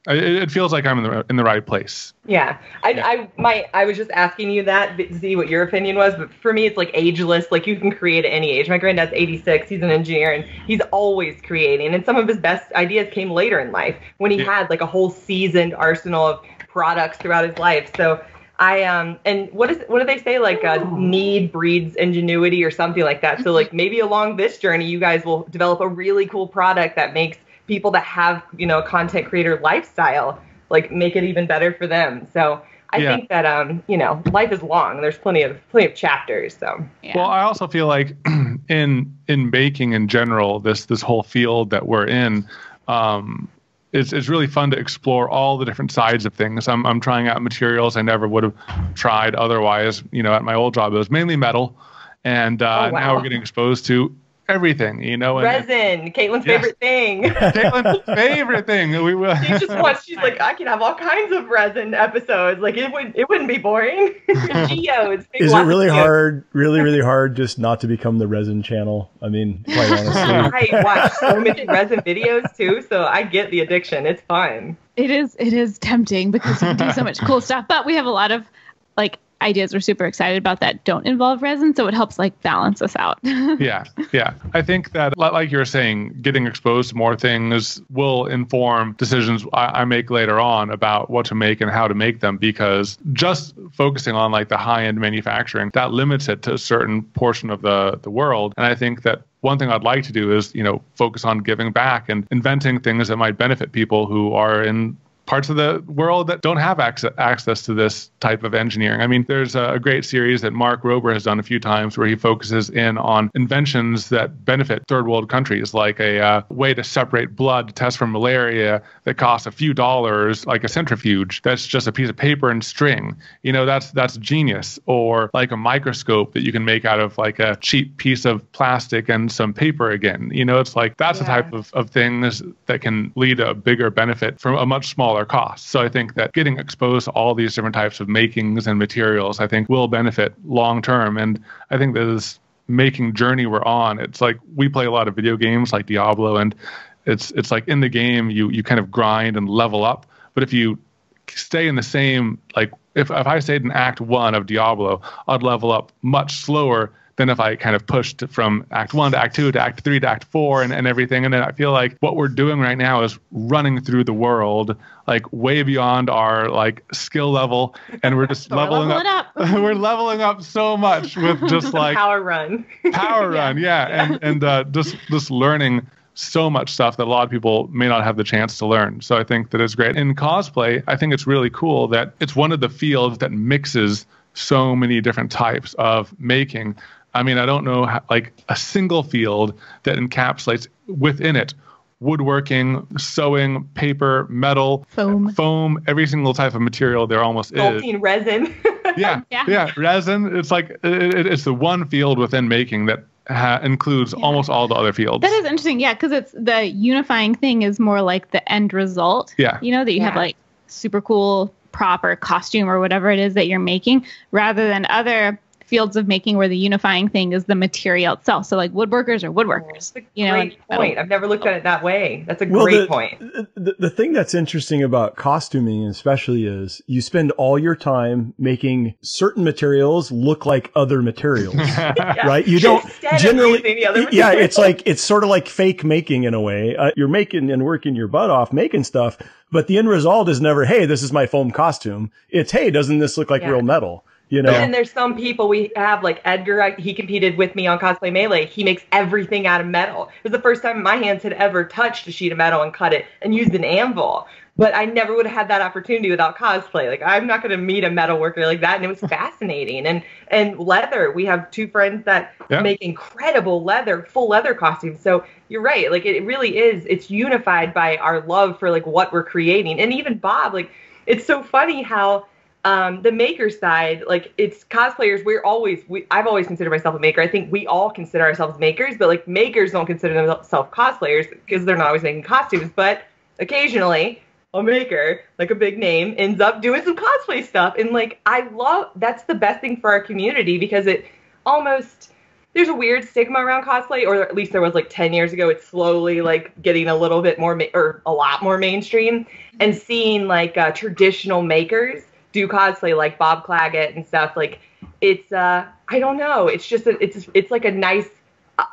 it feels like I'm in the right place. Yeah, I was just asking you that to see what your opinion was, but for me, it's like ageless. Like you can create at any age. My granddad's 86. He's an engineer, and he's always creating. And some of his best ideas came later in life when he had like a whole seasoned arsenal of products throughout his life. So and what do they say? Like need breeds ingenuity or something like that. So like maybe along this journey, you guys will develop a really cool product that makes people that have, you know, a content creator lifestyle, like make it even better for them. So I think that, you know, life is long. There's plenty of chapters. So, yeah. Well, I also feel like in baking in general, this whole field that we're in, it's really fun to explore all the different sides of things. I'm trying out materials I never would have tried otherwise. You know, at my old job, it was mainly metal. And now we're getting exposed to everything, you know. And resin, Katelyn's favorite thing. Caitlin's favorite thing. We will. She's like, I can have all kinds of resin episodes. Like it wouldn't be boring. Geodes. Is it really hard, really hard just not to become the resin channel? I mean, quite honestly. I watch so many resin videos too, so I get the addiction. It's fun. It is tempting because you can do so much cool stuff, but we have a lot of like ideas we're super excited about that don't involve resin, so it helps like balance us out. Yeah. I think that, like you were saying, getting exposed to more things will inform decisions I make later on about what to make and how to make them, because just focusing on like the high-end manufacturing, that limits it to a certain portion of the world. And I think that one thing I'd like to do is, you know, focus on giving back and inventing things that might benefit people who are in parts of the world that don't have access to this type of engineering. I mean, there's a great series that Mark Rober has done a few times where he focuses in on inventions that benefit third world countries, like a way to separate blood to test for malaria that costs a few dollars, like a centrifuge. That's just a piece of paper and string. You know, that's genius. Or like a microscope that you can make out of like a cheap piece of plastic and some paper again. You know, it's like that's the type of things that can lead to a bigger benefit from a much smaller cost. So I think that getting exposed to all these different types of makings and materials, I think will benefit long term. And I think this making journey we're on, it's like we play a lot of video games like Diablo, and it's like in the game you kind of grind and level up. But if you stay in the same, like if I stayed in Act 1 of Diablo, I'd level up much slower than if I kind of pushed from Act 1 to Act 2 to Act 3 to Act 4 and everything. And then I feel like what we're doing right now is running through the world, like way beyond our like skill level. And we're just leveling up. We're leveling up so much with just like power run. Yeah. And just learning so much stuff that a lot of people may not have the chance to learn. So I think that it's great. In cosplay, I think it's really cool that it's one of the fields that mixes so many different types of making. I mean, I don't know how, like a single field that encapsulates within it woodworking, sewing, paper, metal, foam, every single type of material there almost is. Resin. yeah, resin. It's like it's the one field within making that includes almost all the other fields. That is interesting, because it's the unifying thing is more like the end result. Yeah. That you have like super cool prop or costume or whatever it is that you're making, rather than other fields of making where the unifying thing is the material itself. So like woodworkers or woodworkers. That's a great point. I've never looked at it that way. That's a great point. The thing that's interesting about costuming especially is you spend all your time making certain materials look like other materials, right? You don't generally, it's sort of like fake making in a way. You're making and working your butt off making stuff, but the end result is never, hey, this is my foam costume. It's, hey, doesn't this look like real metal? And there's some people we have, like Edgar, he competed with me on Cosplay Melee. He makes everything out of metal. It was the first time my hands had ever touched a sheet of metal and cut it and used an anvil. But I never would have had that opportunity without cosplay. Like, I'm not going to meet a metal worker like that. And it was fascinating. And leather, we have two friends that make incredible full leather costumes. So you're right. Like, it really is. It's unified by our love for, like, what we're creating. And even Bob, like, it's so funny how the maker side, like, it's cosplayers, I've always considered myself a maker. I think we all consider ourselves makers, but like makers don't consider themselves cosplayers because they're not always making costumes. But occasionally a maker, like a big name, ends up doing some cosplay stuff. And like, that's the best thing for our community, because it almost, there's a weird stigma around cosplay, or at least there was like 10 years ago. It's slowly like getting a little bit more, or a lot more mainstream, and seeing like traditional makers do cosplay, like Bob Claggett and stuff. Like, it's I don't know, it's just it's like a nice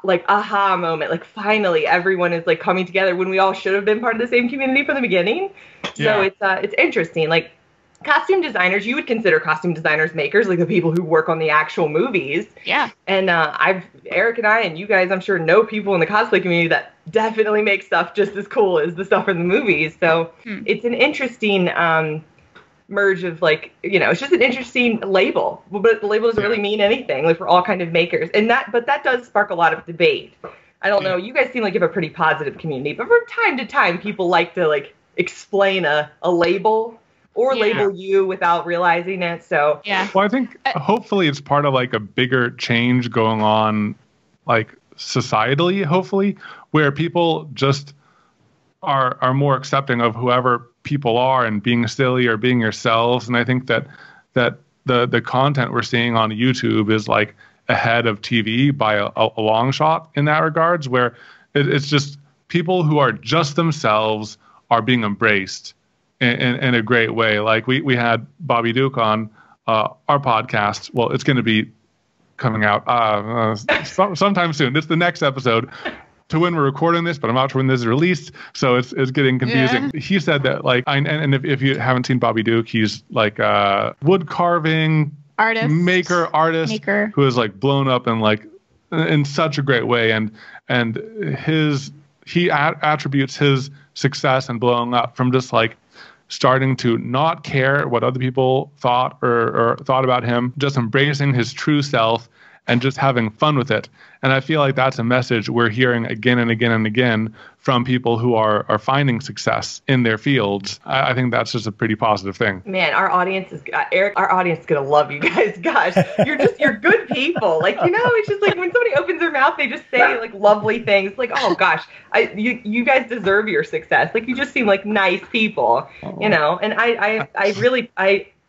like aha moment. Like, finally everyone is like coming together when we all should have been part of the same community from the beginning. So it's interesting. Like, costume designers, you would consider costume designers makers, like the people who work on the actual movies. And Eric and I and you guys, I'm sure, know people in the cosplay community that definitely make stuff just as cool as the stuff in the movies. So it's an interesting merge of, like, it's just an interesting label, but the label doesn't really mean anything. Like, we're all kind of makers, but that does spark a lot of debate. I don't know, you guys seem like you have a pretty positive community, but from time to time people like to like explain a label or label you without realizing it. So well, I think hopefully it's part of like a bigger change going on, like societally, hopefully, where people just are more accepting of whoever people are and being silly or being yourselves. And I think that the content we're seeing on YouTube is like ahead of TV by a long shot in that regards, where it's just people who are just themselves are being embraced in a great way. Like we had Bobby Duke on our podcast. Well, it's going to be coming out sometime soon. It's the next episode to when we're recording this, but I'm not sure when this is released, so it's getting confusing. He said that, like, and if you haven't seen Bobby Duke, he's like a wood carving artist who is like blown up and like in such a great way, and he attributes his success and blowing up from just like starting to not care what other people thought or thought about him, just embracing his true self and just having fun with it. And I feel like that's a message we're hearing again and again and again from people who are finding success in their fields. I think that's just a pretty positive thing. Man, our audience is, Eric, our audience is going to love you guys. Gosh, you're good people. Like, it's just like when somebody opens their mouth, they just say like lovely things. Like, oh gosh, you guys deserve your success. Like, you just seem like nice people, and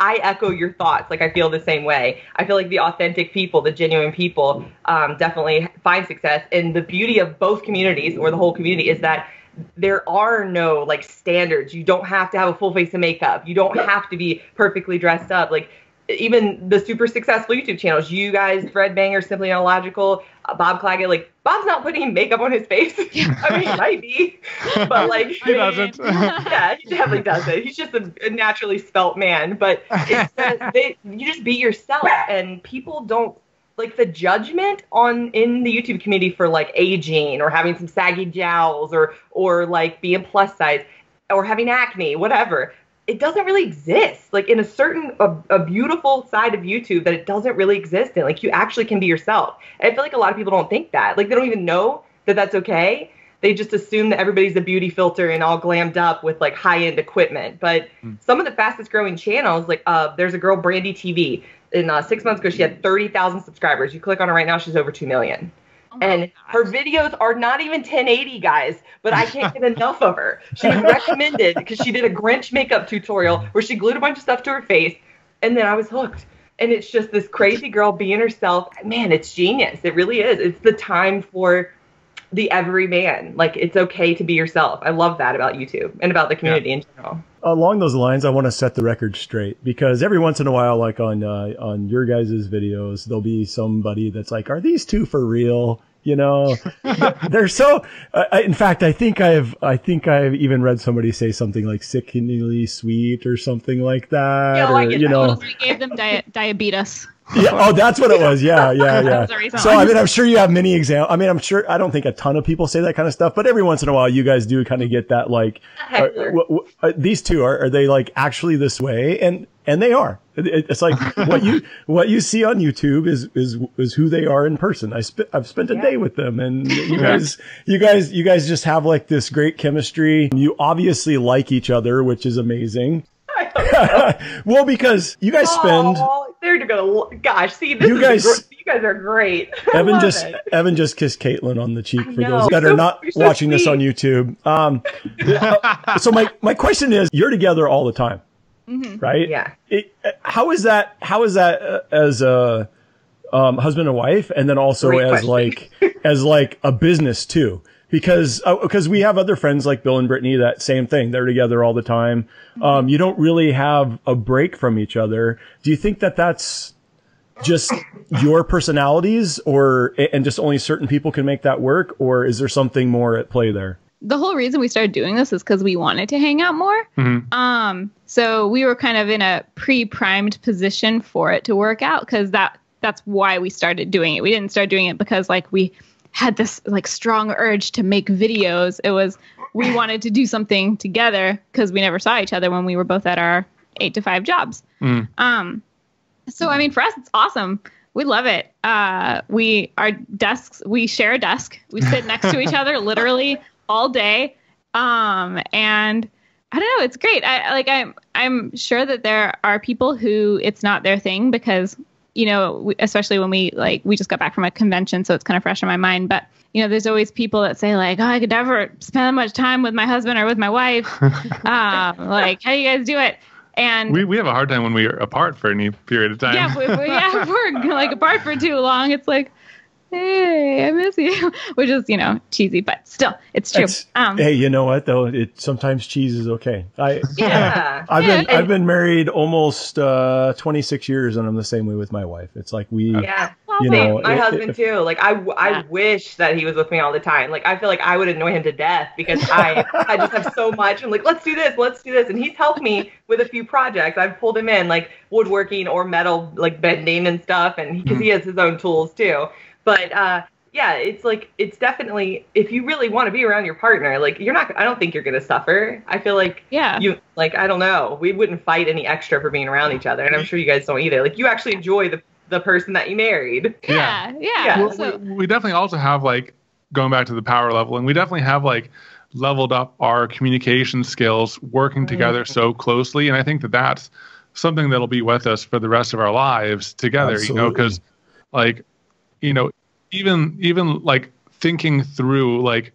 I echo your thoughts. Like, I feel the same way. I feel like the authentic people, the genuine people, definitely find success. And the beauty of both communities, or the whole community, is that there are no like standards. You don't have to have a full face of makeup. You don't have to be perfectly dressed up. Like, even the super successful YouTube channels, you guys, Fred Banger, Simply Illogical, Bob Claggett, like Bob's not putting makeup on his face. I mean, he might be, but like he doesn't. Yeah, he definitely doesn't. He's just a naturally svelte man. But it's, you just be yourself, and people don't like the judgment in the YouTube community for like aging or having some saggy jowls or like being plus size or having acne, whatever. It doesn't really exist. Like in a beautiful side of YouTube that it doesn't really exist in. Like you actually can be yourself. And I feel like a lot of people don't think that. Like they don't even know that that's okay. They just assume that everybody's a beauty filter and all glammed up with like high-end equipment. But some of the fastest growing channels, like there's a girl, Brandy TV. In 6 months ago, she had 30,000 subscribers. You click on her right now, she's over 2 million. And her videos are not even 1080, guys, but I can't get enough of her. She was recommended because she did a Grinch makeup tutorial where she glued a bunch of stuff to her face, and then I was hooked. And it's just this crazy girl being herself. Man, it's genius. It really is. It's the time for the everyman. Like, it's okay to be yourself. I love that about YouTube and about the community in general. Along those lines, I want to set the record straight, because every once in a while, like on your guys' videos, there'll be somebody that's like, "Are these two for real?" You know, they're so. In fact, I think I've even read somebody say something like "sickeningly sweet" or something like that. Yeah, I get that. We gave them diabetes. Yeah. Oh, that's what it was. Yeah. That's So, I mean, I'm sure you have many examples. I mean, I don't think a ton of people say that kind of stuff, but every once in a while you guys do kind of get that, like, these two are they like actually this way? And they are. It's like what you see on YouTube is who they are in person. I've spent a day with them, and you guys just have like this great chemistry. You obviously like each other, which is amazing. Well, because you guys spend. There you go. Gosh, see, you guys are great. Evan just kissed Katelyn on the cheek for those that are not watching this on YouTube. So my question is, you're together all the time, right? Yeah. How is that as a husband and wife, and then also as like a business too? Because we have other friends like Bill and Brittany, that same thing. They're together all the time. You don't really have a break from each other. Do you think that that's just your personalities, and just only certain people can make that work? Or is there something more at play there? The whole reason we started doing this is because we wanted to hang out more. So we were kind of in a pre-primed position for it to work out, because that's why we started doing it. We didn't start doing it because like we had this like strong urge to make videos. It was, we wanted to do something together because we never saw each other when we were both at our 8-to-5 jobs. So, I mean, for us, it's awesome. We love it. We share a desk. We sit next to each other literally all day. And I don't know, it's great. I'm sure that there are people who it's not their thing, because you know, especially when we just got back from a convention, so it's kind of fresh in my mind. But, you know, there's always people that say like, "Oh, I could never spend that much time with my husband or with my wife." Like, how do you guys do it? And we have a hard time when we are apart for any period of time. Yeah, if we're like apart for too long, it's like, "Hey, I miss you," which is, you know, cheesy, but still, it's true. Hey, you know what though? Sometimes cheese is okay. I've been married almost 26 years, and I'm the same way with my wife. It's like my husband too. Like I wish that he was with me all the time. Like I feel like I would annoy him to death, because I just have so much. I'm like, let's do this, and he's helped me with a few projects. I've pulled him in, like woodworking or metal, like bending and stuff, and because he has his own tools too. But it's definitely, if you really want to be around your partner, like I don't think you're going to suffer. I feel like I don't know, we wouldn't fight any extra for being around each other. And I'm sure you guys don't either. Like you actually enjoy the person that you married. Yeah. Well, so we definitely also have, like, going back to the power level, and we definitely have like leveled up our communication skills working together so closely. And I think that that's something that'll be with us for the rest of our lives together. Absolutely. You know, because like, you know, even like thinking through, like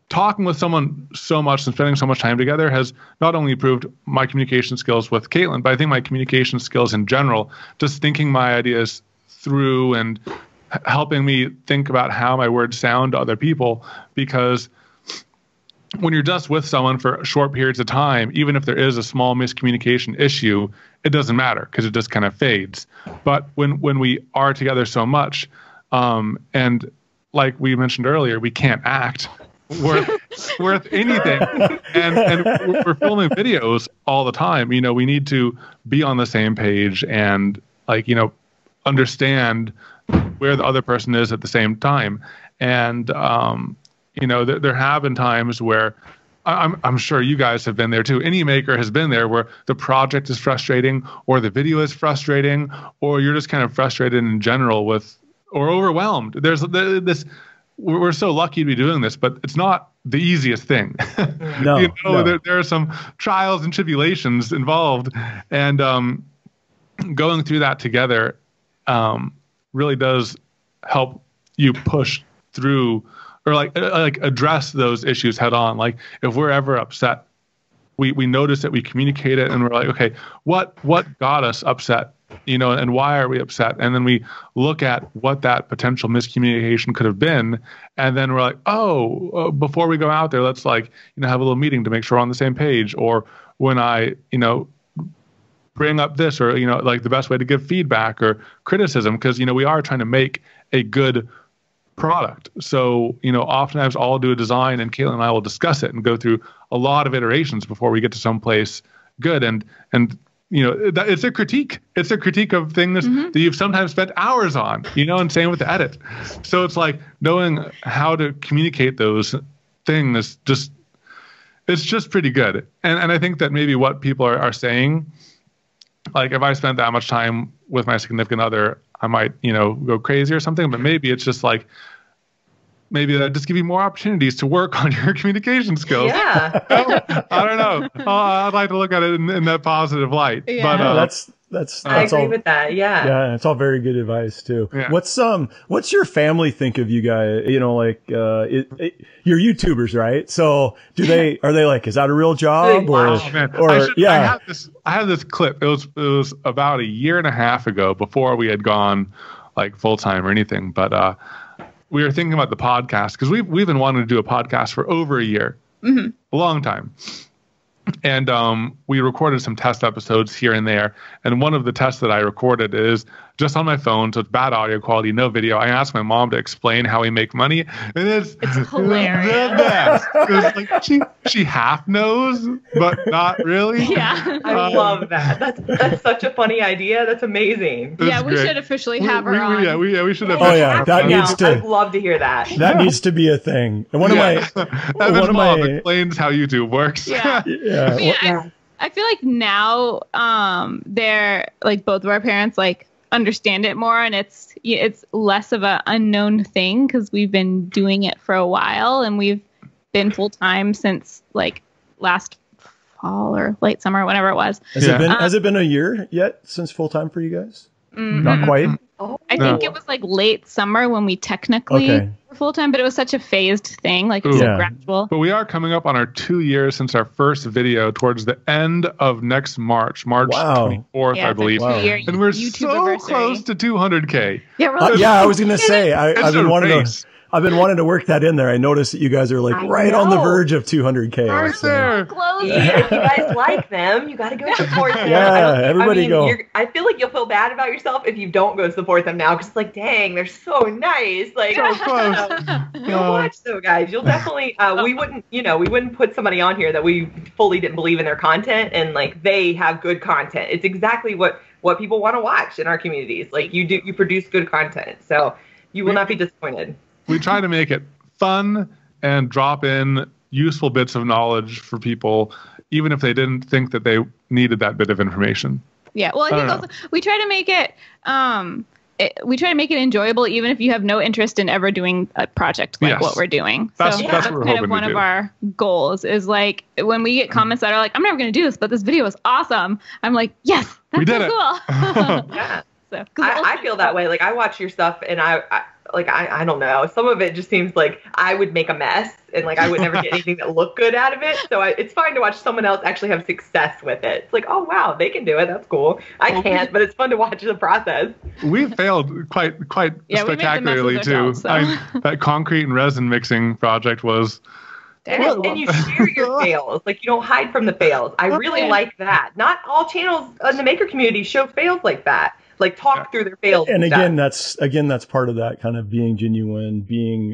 talking with someone so much and spending so much time together has not only improved my communication skills with Katelyn, but I think my communication skills in general, just thinking my ideas through and helping me think about how my words sound to other people. Because when you're just with someone for short periods of time, even if there is a small miscommunication issue, it doesn't matter because it just kind of fades. But when we are together so much, and like we mentioned earlier, we can't act worth anything, and we're filming videos all the time. You know, we need to be on the same page and understand where the other person is at the same time. And there have been times where I'm sure you guys have been there too. Any maker has been there where the project is frustrating, or the video is frustrating, or you're just kind of frustrated in general or overwhelmed. There's this. We're so lucky to be doing this, but it's not the easiest thing. No, There are some trials and tribulations involved, and going through that together really does help you push through, or like address those issues head on. Like if we're ever upset, we notice it, we communicate it, and we're like, okay, what got us upset, and why are we upset? And then we look at what that potential miscommunication could have been, and then we're like, before we go out there, let's have a little meeting to make sure we're on the same page. Or when I bring up this, or the best way to give feedback or criticism, because we are trying to make a good product. So, oftentimes I'll do a design and Katelyn and I will discuss it and go through a lot of iterations before we get to someplace good. And it's a critique. It's a critique of things that you've sometimes spent hours on, and same with the edit. So it's like knowing how to communicate those things it's just pretty good. And I think that maybe what people are saying, like if I spent that much time with my significant other, I might, go crazy or something, but maybe it's just maybe that just give you more opportunities to work on your communication skills. Yeah. I don't know. I'd like to look at it in that positive light. Yeah. But that's I agree all, with that. Yeah. Yeah, it's all very good advice too. Yeah. What's your family think of you guys? You're YouTubers, right? So are they like, is that a real job? I have this clip. It was about a year and a half ago, before we had gone full time or anything. But we were thinking about the podcast because we've been wanting to do a podcast for over a year, a long time. And we recorded some test episodes here and there. And one of the tests that I recorded is just on my phone, so it's bad audio quality, no video. I asked my mom to explain how we make money, and it's hilarious. The best. It's she half knows, but not really. Yeah, I love that. That's such a funny idea. That's amazing. Yeah, we should officially have her on. Yeah, we should have. Oh yeah, that needs to. I'd love to hear that. That needs to be a thing. And one of my explains how YouTube works. Yeah. Yeah. I feel like now they're both of our parents understand it more, and it's less of an unknown thing because we've been doing it for a while, and we've been full time since last fall or late summer, whenever it was. Has it been a year yet since full time for you guys? Not quite. I think it was late summer when we technically were full time, but it was such a phased thing, it's so gradual. But we are coming up on our 2 years since our first video towards the end of next March 24th, I believe. And we're so close to 200K. Yeah, I was gonna say I've been wanting to work that in there. I noticed that you guys are right on the verge of 200K. Right there. Close. If you guys like them, you got to go support them. Yeah, everybody go. I feel like you'll feel bad about yourself if you don't go support them now, because dang, they're so nice. So close. Go watch those guys. You'll definitely. We wouldn't put somebody on here that we fully didn't believe in their content, and they have good content. It's exactly what people want to watch in our communities. You produce good content, so you will not be disappointed. We try to make it fun and drop in useful bits of knowledge for people, even if they didn't think that they needed that bit of information. Yeah, well, I think also we try to make it enjoyable, even if you have no interest in ever doing a project what we're doing. That's what we're kind of one of our goals is when we get comments that are I'm never going to do this, but this video is awesome. I'm yes, that's we did so cool. Yeah. So, I feel that way. I watch your stuff, and I don't know. Some of it just seems like I would make a mess, and I would never get anything that looked good out of it. So it's fine to watch someone else actually have success with it. It's oh wow, they can do it. That's cool. I can't, but it's fun to watch the process. We failed quite spectacularly too. Ourselves, so. That concrete and resin mixing project was And you share your fails. Like, you don't hide from the fails. I really like that. Not all channels in the maker community show fails like that. Like, talk through their fails. And again, that's part of that kind of being genuine, being,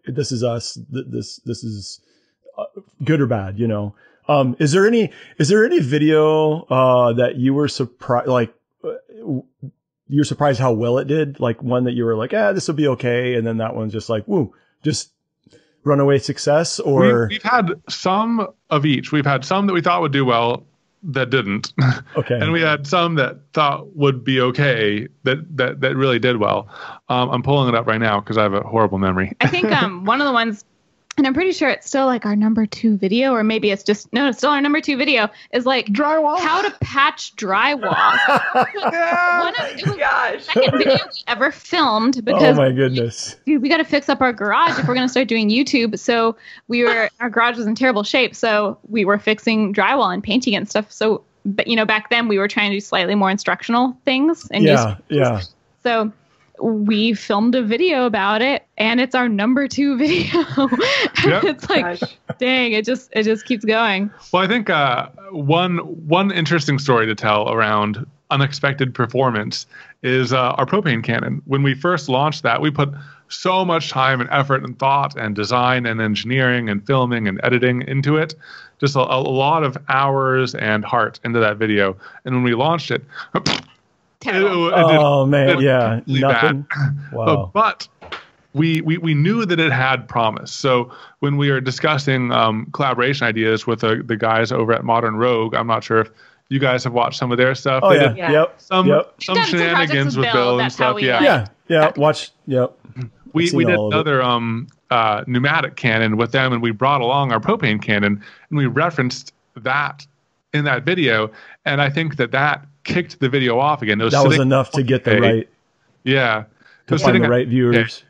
this is us. This is good or bad, you know. Is there any video, that you were surprised, like, you're surprised how well it did? Like one that you were like, this will be okay. And then that one's just like, woo, just runaway success? Or we've had some of each. We've had some that we thought would do well that didn't. Okay. And we had some that thought would be okay that really did well. I'm pulling it up right now because I have a horrible memory. I think one of the ones, and I'm pretty sure it's still like our number 2 video, or maybe it's still our number 2 video, is like drywall. How to patch drywall. It was the second video we ever filmed because oh my goodness, we got to fix up our garage if we're going to start doing YouTube. So our garage was in terrible shape. So we were fixing drywall and painting it and stuff. So, but back then we were trying to do slightly more instructional things. And so we filmed a video about it, and it's our number 2 video. Yep. It's like, dang, it just keeps going. Well, I think one interesting story to tell around unexpected performance is our propane cannon. When we first launched that, we put so much time and effort and thought and design and engineering and filming and editing into it. Just a lot of hours and heart into that video. And when we launched it, nothing. Wow. But we knew that it had promise. So when we were discussing collaboration ideas with the guys over at Modern Rogue, I'm not sure if you guys have watched some of their stuff. Oh, they yeah. did Yep. some shenanigans with Bill and stuff. We did another pneumatic cannon with them, and we brought along our propane cannon, and we referenced that in that video. And I think that kicked the video off again. That was enough to get the right. Yeah. To find the right viewers.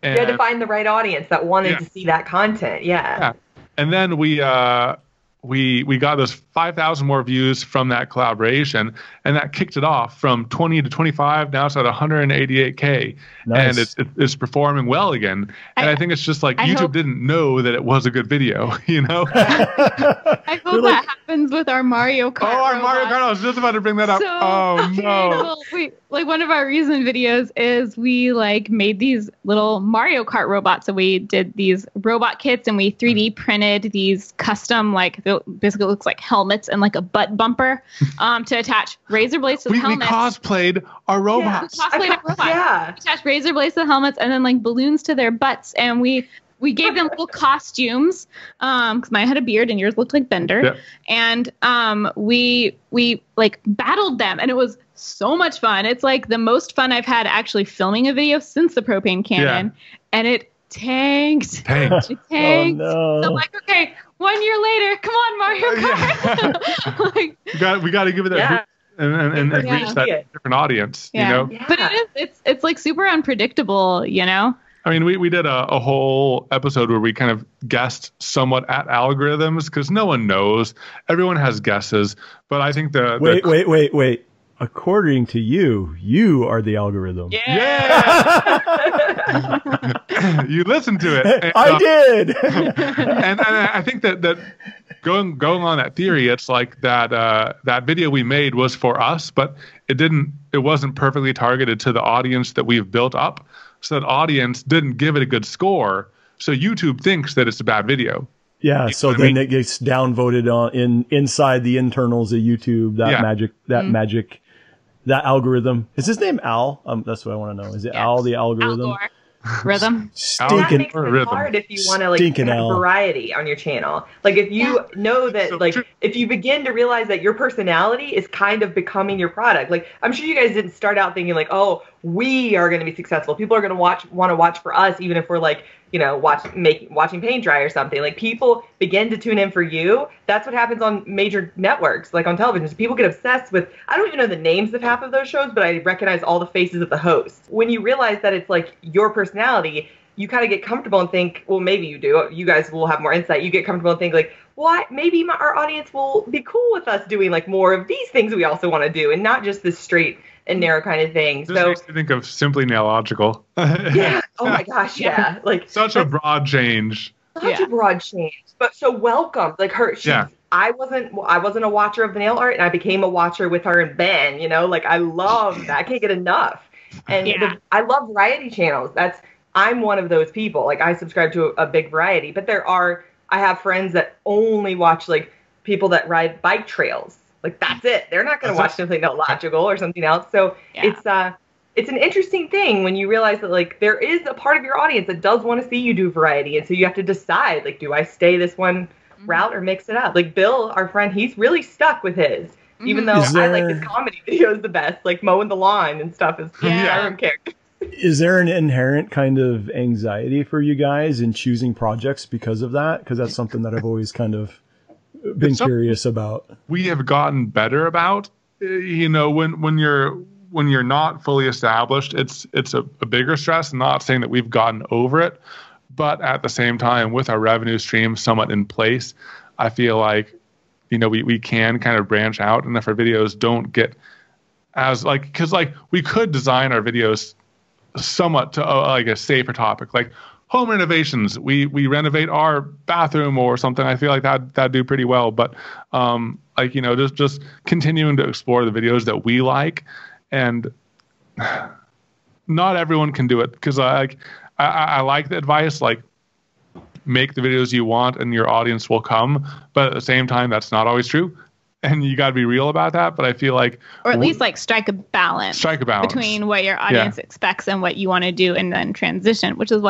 And, you had to find the right audience that wanted to see that content. Yeah. And then we got those 5,000 more views from that collaboration, and that kicked it off from 20 to 25. Now it's at 188K, nice. And it's performing well again. And I think it's just like YouTube didn't know that it was a good video, you know? I hope that happens with our Mario Kart. Oh, our Mario Kart! I was just about to bring that up. No! Like one of our recent videos is we made these little Mario Kart robots. So we did these robot kits, and we 3D printed these custom basically looks like helmets and like a butt bumper to attach razor blades to the helmets. We cosplayed our robots. We attached razor blades to the helmets and then balloons to their butts, and we gave them little costumes because mine had a beard and yours looked like Bender. Yep. And we battled them, and it was so much fun. It's like the most fun I've had actually filming a video since the propane cannon, and it tanked. It tanked. Oh, no. So I'm like, okay, 1 year later, come on, Mario Kart. we got to give it that and reach that different audience, you know? Yeah. But it's super unpredictable, you know? I mean, we did a whole episode where we kind of guessed somewhat at algorithms because no one knows. Everyone has guesses. But I think Wait. According to you are the algorithm. Yeah. You listened to it. And, I did. and I think that going on that theory, it's like that video we made was for us, but it wasn't perfectly targeted to the audience that we've built up. So that audience didn't give it a good score. So YouTube thinks that it's a bad video. Yeah, so then it gets downvoted inside the internals of YouTube. That algorithm. Is his name Al? That's what I want to know. Is it Al the algorithm? Rhythm. That makes it hard if you want to have variety on your channel. Like if you know that if you begin to realize that your personality is kind of becoming your product. Like I'm sure you guys didn't start out thinking we are going to be successful. People are going to want to watch for us, even if we're watching paint dry or something. Like people begin to tune in for you. That's what happens on major networks, like on television. So people get obsessed with, I don't even know the names of half of those shows, but I recognize all the faces of the hosts. When you realize that it's like your personality, you kind of get comfortable and think, well, maybe you do. You guys will have more insight. You get comfortable and think what? Maybe our audience will be cool with us doing more of these things we also want to do, and not just this straight and narrow kind of thing. This makes me think of Simply Nailogical. Yeah. Oh my gosh. Yeah. Such a broad change. such a broad change, but so welcome. Like I wasn't a watcher of the nail art, and I became a watcher with her and Ben. You know, like I love that. I can't get enough. And I love variety channels. I'm one of those people. Like I subscribe to a big variety, but I have friends that only watch like people that ride bike trails. Like that's it. They're not going to watch something illogical or something else. So it's an interesting thing when you realize that like there is a part of your audience that does want to see you do variety, and so you have to decide like, do I stay this one route or mix it up? Like Bill, our friend, he's really stuck with his, even though I like his comedy videos the best, like mowing the lawn and stuff is Skyrim kick. Is there an inherent kind of anxiety for you guys in choosing projects because of that? Because that's something that I've always kind of been curious about. We have gotten better about, you know, when you're not fully established, it's a bigger stress. I'm not saying that we've gotten over it, but at the same time, with our revenue stream somewhat in place, I feel like, you know, we can kind of branch out, and if our videos don't get as like, because like we could design our videos somewhat to like a safer topic, like home renovations. We renovate our bathroom or something. I feel like that'd do pretty well. But like, you know, just continuing to explore the videos that we like, and not everyone can do it, because I like the advice, like make the videos you want and your audience will come. But at the same time, that's not always true. And you got to be real about that. But I feel like, or at least like strike a balance between what your audience expects and what you want to do, and then transition, which is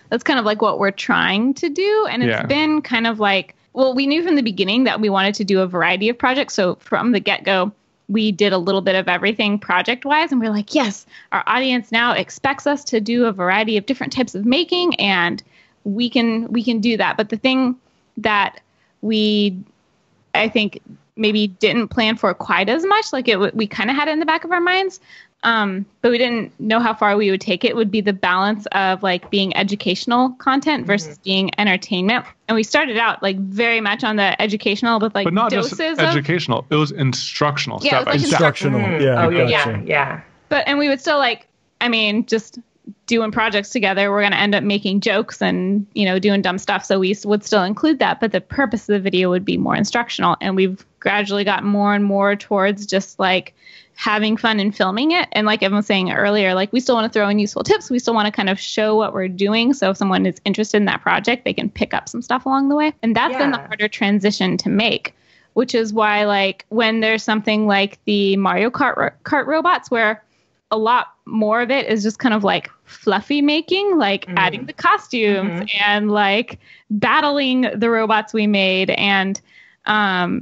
that's kind of like what we're trying to do. And it's been kind of like, well, we knew from the beginning that we wanted to do a variety of projects. So from the get-go, we did a little bit of everything project-wise, and we're like, yes, our audience now expects us to do a variety of different types of making, and we can do that. But the thing that I think maybe didn't plan for quite as much, like we kind of had it in the back of our minds, but we didn't know how far we would take it, would be the balance of like being educational content versus being entertainment. And we started out like very much on the educational with like, but not doses just educational, it was instructional stuff. Like instructional. Yeah. And we would still like, I mean, just doing projects together, we're going to end up making jokes and, you know, doing dumb stuff. So we would still include that, but the purpose of the video would be more instructional. And we've gradually got more and more towards just like having fun and filming it. And like Evan was saying earlier, like we still want to throw in useful tips. We still want to kind of show what we're doing. So if someone is interested in that project, they can pick up some stuff along the way. And that's been the harder transition to make, which is why like when there's something like the Mario Kart robots, where a lot more of it is just kind of like fluffy making, like adding the costumes and like battling the robots we made, and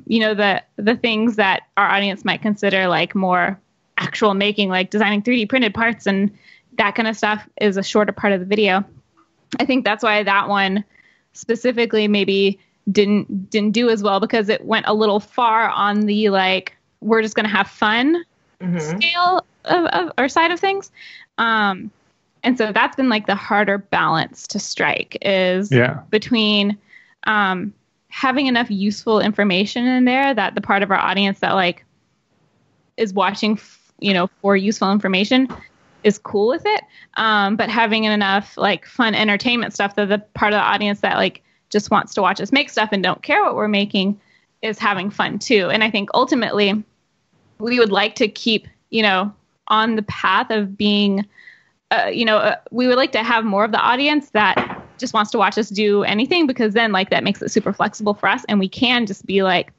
you know, the things that our audience might consider like more actual making, like designing 3D printed parts and that kind of stuff, is a shorter part of the video. I think that's why that one specifically maybe didn't do as well, because it went a little far on the like, we're just going to have fun scale of our side of things. And so that's been like the harder balance to strike, is between having enough useful information in there that the part of our audience that like is watching, you know, for useful information is cool with it. But having enough like fun entertainment stuff that the part of the audience that like just wants to watch us make stuff and don't care what we're making is having fun too. And I think ultimately we would like to keep, you know, on the path of being, we would like to have more of the audience that just wants to watch us do anything, because then like that makes it super flexible for us, and we can just be like,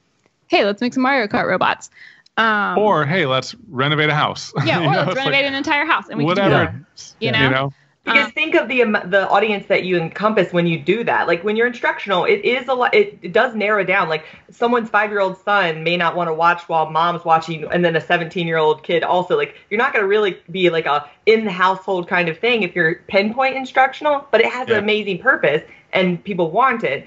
hey, let's make some Mario Kart robots. Or hey, let's renovate a house. Yeah, or let's renovate an entire house, and we whatever, can do that, you know? Because think of the audience that you encompass when you do that. Like when you're instructional, it is a lot. It does narrow down. Like someone's 5-year-old son may not want to watch while mom's watching, and then a 17-year-old kid also. Like you're not going to really be like a in the household kind of thing if you're pinpoint instructional. But it has an amazing purpose, and people want it.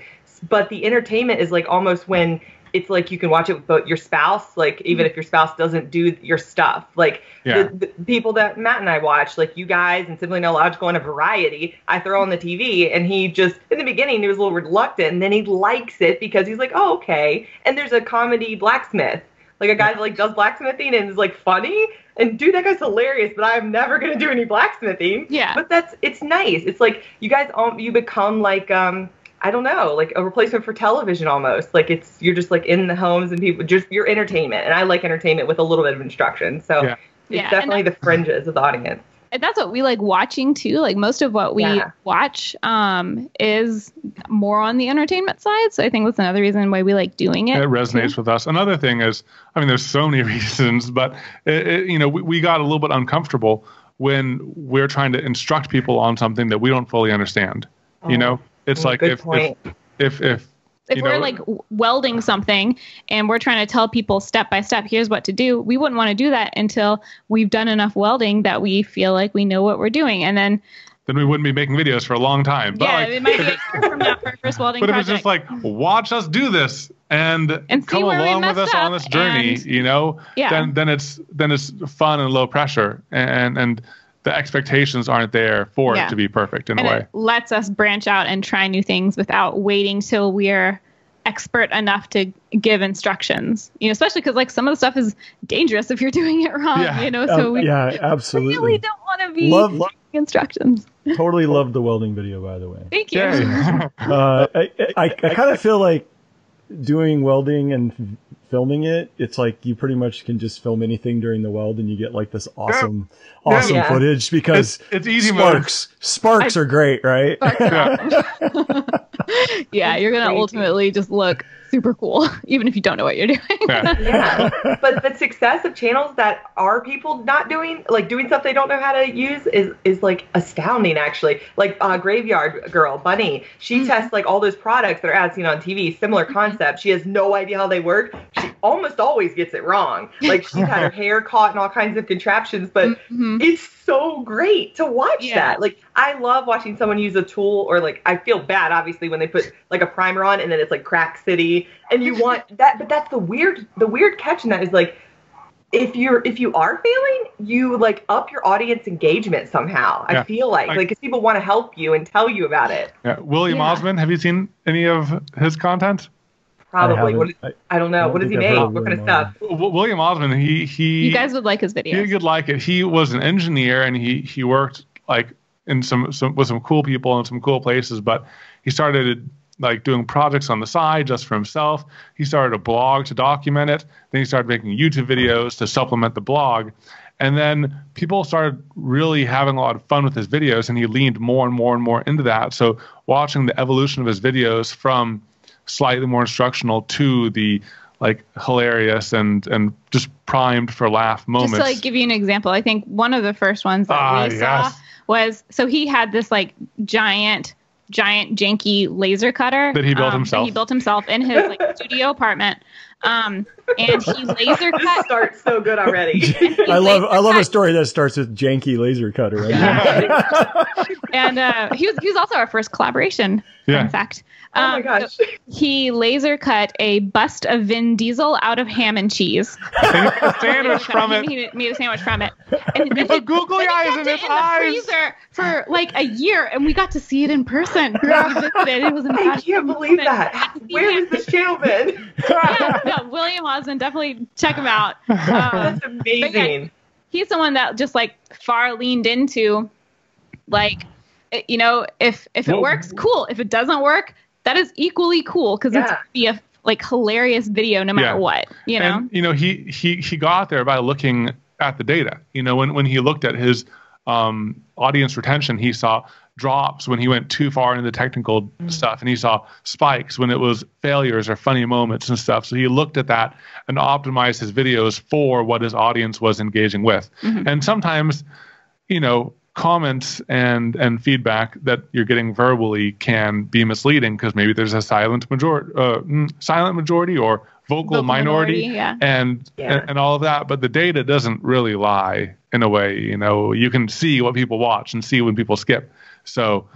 But the entertainment is like almost when it's like you can watch it with your spouse, like even if your spouse doesn't do your stuff. Like the people that Matt and I watch, like you guys and Simply No Logical and a variety, I throw on the TV, and he just, in the beginning, he was a little reluctant, and then he likes it because he's like, oh, okay. And there's a comedy blacksmith, like a guy that like does blacksmithing and is like funny. And dude, that guy's hilarious, but I'm never going to do any blacksmithing. Yeah. But it's nice. It's like you guys, you become like, I don't know, like a replacement for television almost. Like you're just like in the homes and people just your entertainment. And I like entertainment with a little bit of instruction. So it's definitely the fringes of the audience. And that's what we like watching too. Like most of what we watch is more on the entertainment side. So I think that's another reason why we like doing it. It resonates with us. Another thing is, I mean, there's so many reasons, but we got a little bit uncomfortable when we're trying to instruct people on something that we don't fully understand. It's like if we're like welding something and we're trying to tell people step by step, here's what to do. We wouldn't want to do that until we've done enough welding that we feel like we know what we're doing. And then we wouldn't be making videos for a long time. But it might be a year from now for our first welding project. But if it's just like, watch us do this and come along with us on this journey, then it's fun and low pressure. And the expectations aren't there for it to be perfect in a way. It lets us branch out and try new things without waiting till we're expert enough to give instructions. Especially because like some of the stuff is dangerous if you're doing it wrong. So we absolutely really don't want to be giving instructions. Totally loved the welding video, by the way. Thank you. I kind of feel like doing welding and filming it, it's like you pretty much can just film anything during the weld and you get like this awesome footage because it's easy. Sparks are great, right? You're gonna ultimately just look super cool even if you don't know what you're doing. But the success of channels that are people not doing stuff they don't know how to use is like astounding, actually. Like Graveyard Girl Bunny, she tests like all those products that are as seen on TV, similar concept. She has no idea how they work. She almost always gets it wrong. Like she's had her hair caught in all kinds of contraptions, but it's so great to watch that. Like I love watching someone use a tool, or like I feel bad obviously when they put like a primer on and then it's like Crack City and you want that, but that's the weird catch in that is like if you are failing, you like up your audience engagement somehow. I feel like because people want to help you and tell you about it. William Osmond, have you seen any of his content? Probably. I don't know. What does he make? What kind of stuff? William Osmond, he you guys would like his videos. You'd like it. He was an engineer and he worked like in some with some cool people in some cool places, but he started like doing projects on the side just for himself. He started a blog to document it. Then he started making YouTube videos to supplement the blog. And then people started really having a lot of fun with his videos, and he leaned more and more and more into that. So watching the evolution of his videos from slightly more instructional to the like hilarious and just primed for laugh moments. Just to like give you an example, I think one of the first ones that we saw was, so he had this like giant janky laser cutter that he built himself. That he built himself in his like studio apartment. And he laser cut. This starts so good already. I love a story that starts with janky laser cutter. Right? And he was also our first collaboration. In fact. Oh my gosh. So he laser cut a bust of Vin Diesel out of ham and cheese. And he made a sandwich from it. He made a sandwich from it. And he put googly eyes in his eyes. The freezer for like a year, and we got to see it in person. It was I can't believe that. Where has this channel been? William Osmond, definitely check him out. That's amazing. He's someone that just like far leaned into, like, if it works, cool. If it doesn't work, that is equally cool because it's gonna be a like hilarious video no matter what. And he got there by looking at the data. When he looked at his audience retention, he saw drops when he went too far into the technical stuff, and he saw spikes when it was failures or funny moments and stuff. So he looked at that and optimized his videos for what his audience was engaging with. And sometimes, comments and feedback that you're getting verbally can be misleading because maybe there's a silent majority or vocal minority and all of that, but the data doesn't really lie in a way. You can see what people watch and see when people skip. So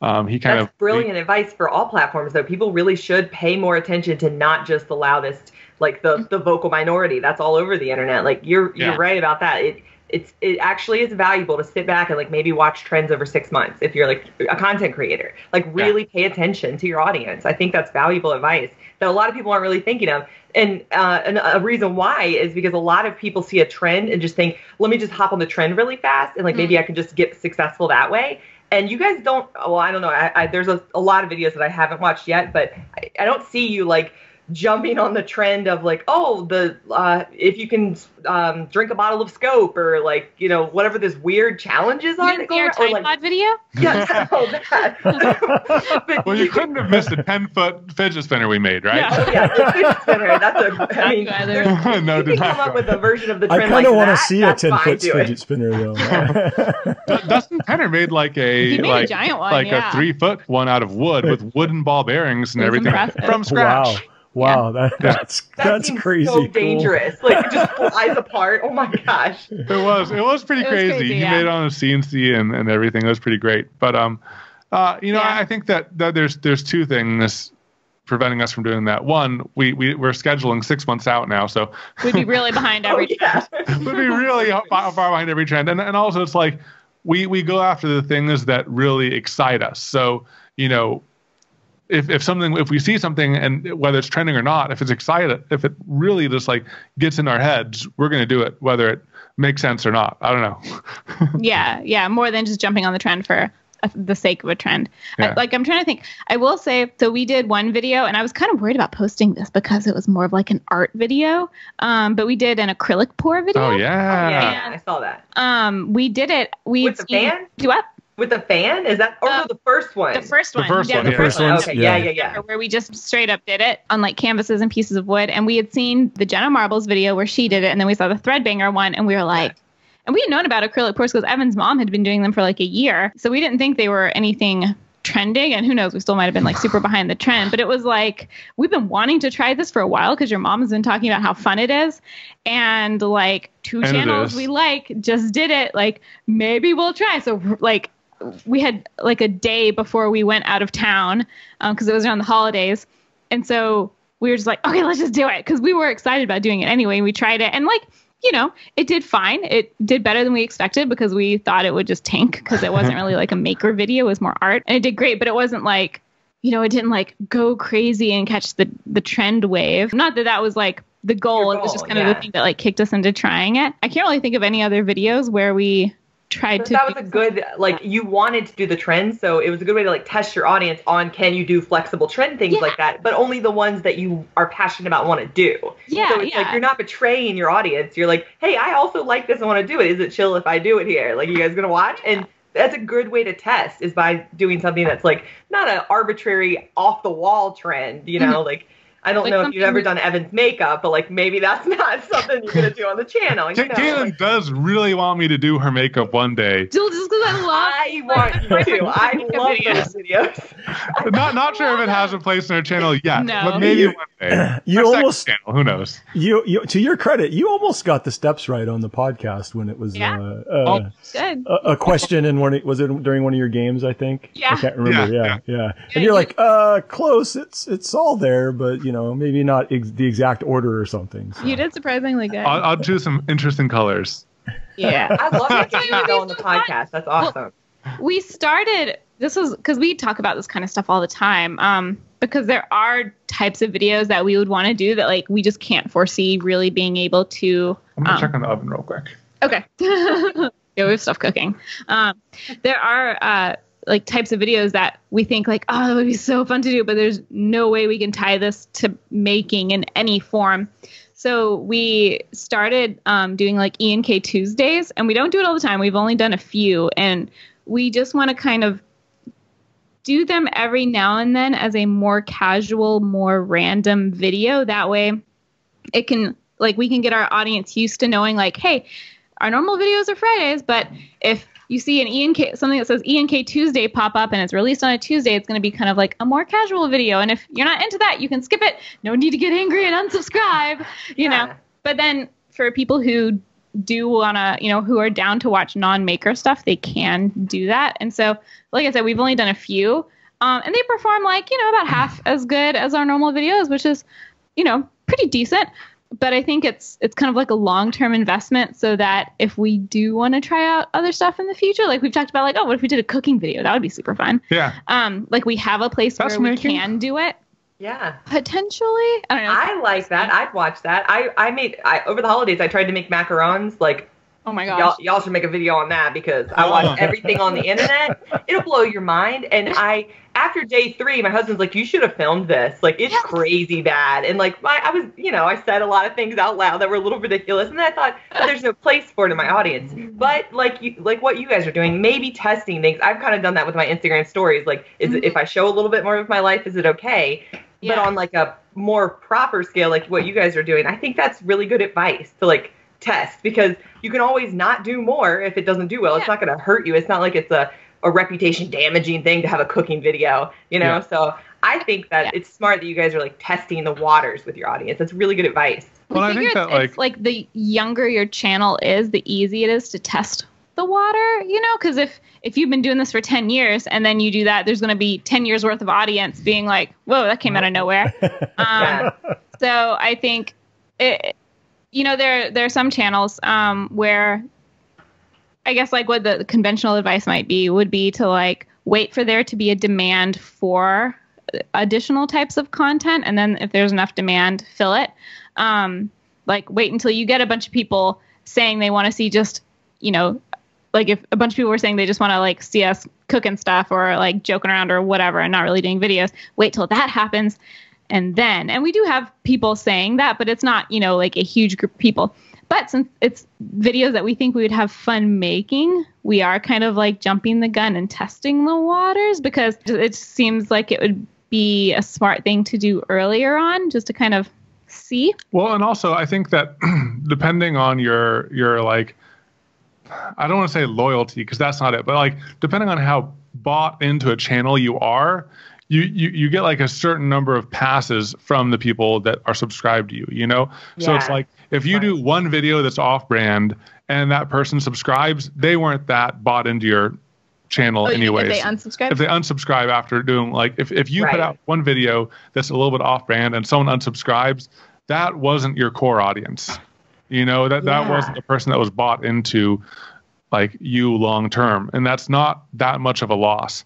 That's brilliant advice for all platforms, though. People really should pay more attention to not just the loudest, like the vocal minority. That's all over the internet. Like you're right about that. It actually is valuable to sit back and like maybe watch trends over 6 months if you're like a content creator. Like really pay attention to your audience. I think that's valuable advice that a lot of people aren't really thinking of. And a reason why is because a lot of people see a trend and just think, let me just hop on the trend really fast and like maybe I can just get successful that way. And you guys don't, well, I don't know. There's a lot of videos that I haven't watched yet, but I don't see you like jumping on the trend of like, oh, if you can drink a bottle of scope, or like, you know, whatever this weird challenges are. You didn't see our Tide Pod video? Yeah, oh, that. But well, you couldn't have missed a 10-foot fidget spinner we made, right? Oh, yeah, the fidget spinner. That's I mean, no, you can come up with a version of the I trend kind like of want to that. see That's a 10-foot fine, fidget spinner, though. Dustin Penner made like He made a giant one, like yeah. a 3-foot one out of wood with wooden ball bearings and It was everything impressive. from scratch. Wow, Yeah. that's seems crazy. so cool. dangerous. Like, it just flies apart. Oh my gosh. It was pretty crazy. He made it on a CNC and everything. It was pretty great. But you know, I think that there's two things preventing us from doing that. One, we're scheduling 6 months out now, so We'd be really behind every trend. we'd be really far behind every trend. And also it's like we go after the things that really excite us. So, you know, if we see something, and whether it's trending or not, if it really just like gets in our heads, we're going to do it, whether it makes sense or not. I don't know. Yeah. More than just jumping on the trend for the sake of a trend. Yeah. I'm trying to think. I will say, so we did one video, and I was kind of worried about posting this because it was more of like an art video. But we did an acrylic pour video. Oh yeah. Yeah, I saw that. We did it. With the fan? Do what? With the fan? Is that? Or no, the first one? The first one. first one, The yeah. first The one. first Okay, Yeah. yeah. Where we just straight up did it on like canvases and pieces of wood. And we had seen the Jenna Marbles video where she did it. And then we saw the Threadbanger one, and we were like, and we had known about acrylic pours because Evan's mom had been doing them for like a year. So we didn't think they were anything trending, and who knows, we still might have been like super behind the trend. But it was like, we've been wanting to try this for a while because your mom has been talking about how fun it is. And like two channels we like just did it. Like, maybe we'll try. So like, we had like a day before we went out of town because it was around the holidays. And so we were just like, okay, let's just do it, because we were excited about doing it anyway. We tried it, and like, you know, it did fine. It did better than we expected because we thought it would just tank because it wasn't really like a maker video. It was more art, and it did great, but it wasn't like, you know, it didn't like go crazy and catch the trend wave. Not that was like the goal. It was just kind of the thing that like kicked us into trying it. I can't really think of any other videos where we tried to. That was a good, like, you wanted to do the trend, so it was a good way to like test your audience on, can you do flexible trend things like that, but only the ones that you are passionate about, want to do. Yeah, so it's like, you're not betraying your audience. You're like, hey, I also like this and want to do it. Is it chill if I do it here? Like, you guys gonna watch? And that's a good way to test, is by doing something that's like not an arbitrary off the wall trend, you know, like, I don't Like know if you've ever done Evan's makeup, but like, maybe that's not something you're going to do on the channel. You know? Katelyn does really want me to do her makeup one day. Just because I want you to. I love those videos. Not sure if it has a place in her channel yet, No. but maybe one day. You Her almost second channel, who knows? you to your credit, you almost got the steps right on the podcast when it was good. a question in was it during one of your games, I think? Yeah. I can't remember. Yeah. Yeah. And you're like, close. It's all there, but you know, maybe not the exact order or something. So. You did surprisingly good. I'll choose some interesting colors. Yeah. I love that you go on the podcast. That's awesome. We started, this was because we talk about this kind of stuff all the time, because there are types of videos that we would want to do that like we just can't foresee really being able to. I'm going to check on the oven real quick. Okay. Yeah, we have stuff cooking. There are like types of videos that we think like, oh, that would be so fun to do, but there's no way we can tie this to making in any form. So we started doing like E&K Tuesdays, and we don't do it all the time. We've only done a few, and we just want to kind of do them every now and then as a more casual, more random video. That way it can, like, we can get our audience used to knowing like, hey, our normal videos are Fridays, but if you see an E&K, something that says E&K Tuesday pop up and it's released on a Tuesday, it's going to be kind of like a more casual video. And if you're not into that, you can skip it. No need to get angry and unsubscribe, you know. But then for people who do want to, you know, who are down to watch non-maker stuff, they can do that. And so, like I said, we've only done a few, and they perform like, you know, about half as good as our normal videos, which is, you know, pretty decent. But I think it's kind of like a long-term investment, so that if we do want to try out other stuff in the future, like we've talked about, like, oh, what if we did a cooking video? That would be super fun. Yeah. Like we have a place where we can do it. Yeah. Potentially. I don't know. I like that. I'd watch that. I over the holidays, I tried to make macarons, like Oh my gosh. Y'all should make a video on that because I watch everything on the internet. It'll blow your mind. And after day 3, my husband's like, you should have filmed this. Like, it's crazy bad. And like, I was, I said a lot of things out loud that were a little ridiculous. And then I thought, there's no place for it in my audience. But like what you guys are doing, maybe testing things. I've kind of done that with my Instagram stories. Like, if I show a little bit more of my life, is it okay? But on like a more proper scale, like what you guys are doing, I think that's really good advice to like test, because you can always not do more if it doesn't do well. It's not going to hurt you. It's not like it's a reputation damaging thing to have a cooking video, So I think that it's smart that you guys are like testing the waters with your audience. That's really good advice. Well, I think that like the younger your channel is, the easier it is to test the water, because if you've been doing this for 10 years and then you do that, there's going to be 10 years worth of audience being like, whoa, that came out of nowhere. So I think there are some channels where I guess like what the conventional advice would be to like wait for there to be a demand for additional types of content, and then if there's enough demand, fill it. Like wait until you get a bunch of people saying they want to see just, like if a bunch of people were saying they just want to like see us cooking stuff or like joking around or whatever and not really doing videos, wait till that happens. And we do have people saying that, but it's not, like a huge group of people. But since it's videos that we think we would have fun making, we are kind of like jumping the gun and testing the waters, because it seems like it would be a smart thing to do earlier on, just to kind of see. Well, and also I think that depending on your like, I don't want to say loyalty because that's not it, but like depending on how bought into a channel you are, you get like a certain number of passes from the people that are subscribed to you, So it's like if you do one video that's off brand and that person subscribes, they weren't that bought into your channel anyways. If they unsubscribe? If they unsubscribe after doing like, if you put out one video that's a little bit off brand and someone unsubscribes, that wasn't your core audience. That wasn't the person that was bought into like you long term, and that's not that much of a loss.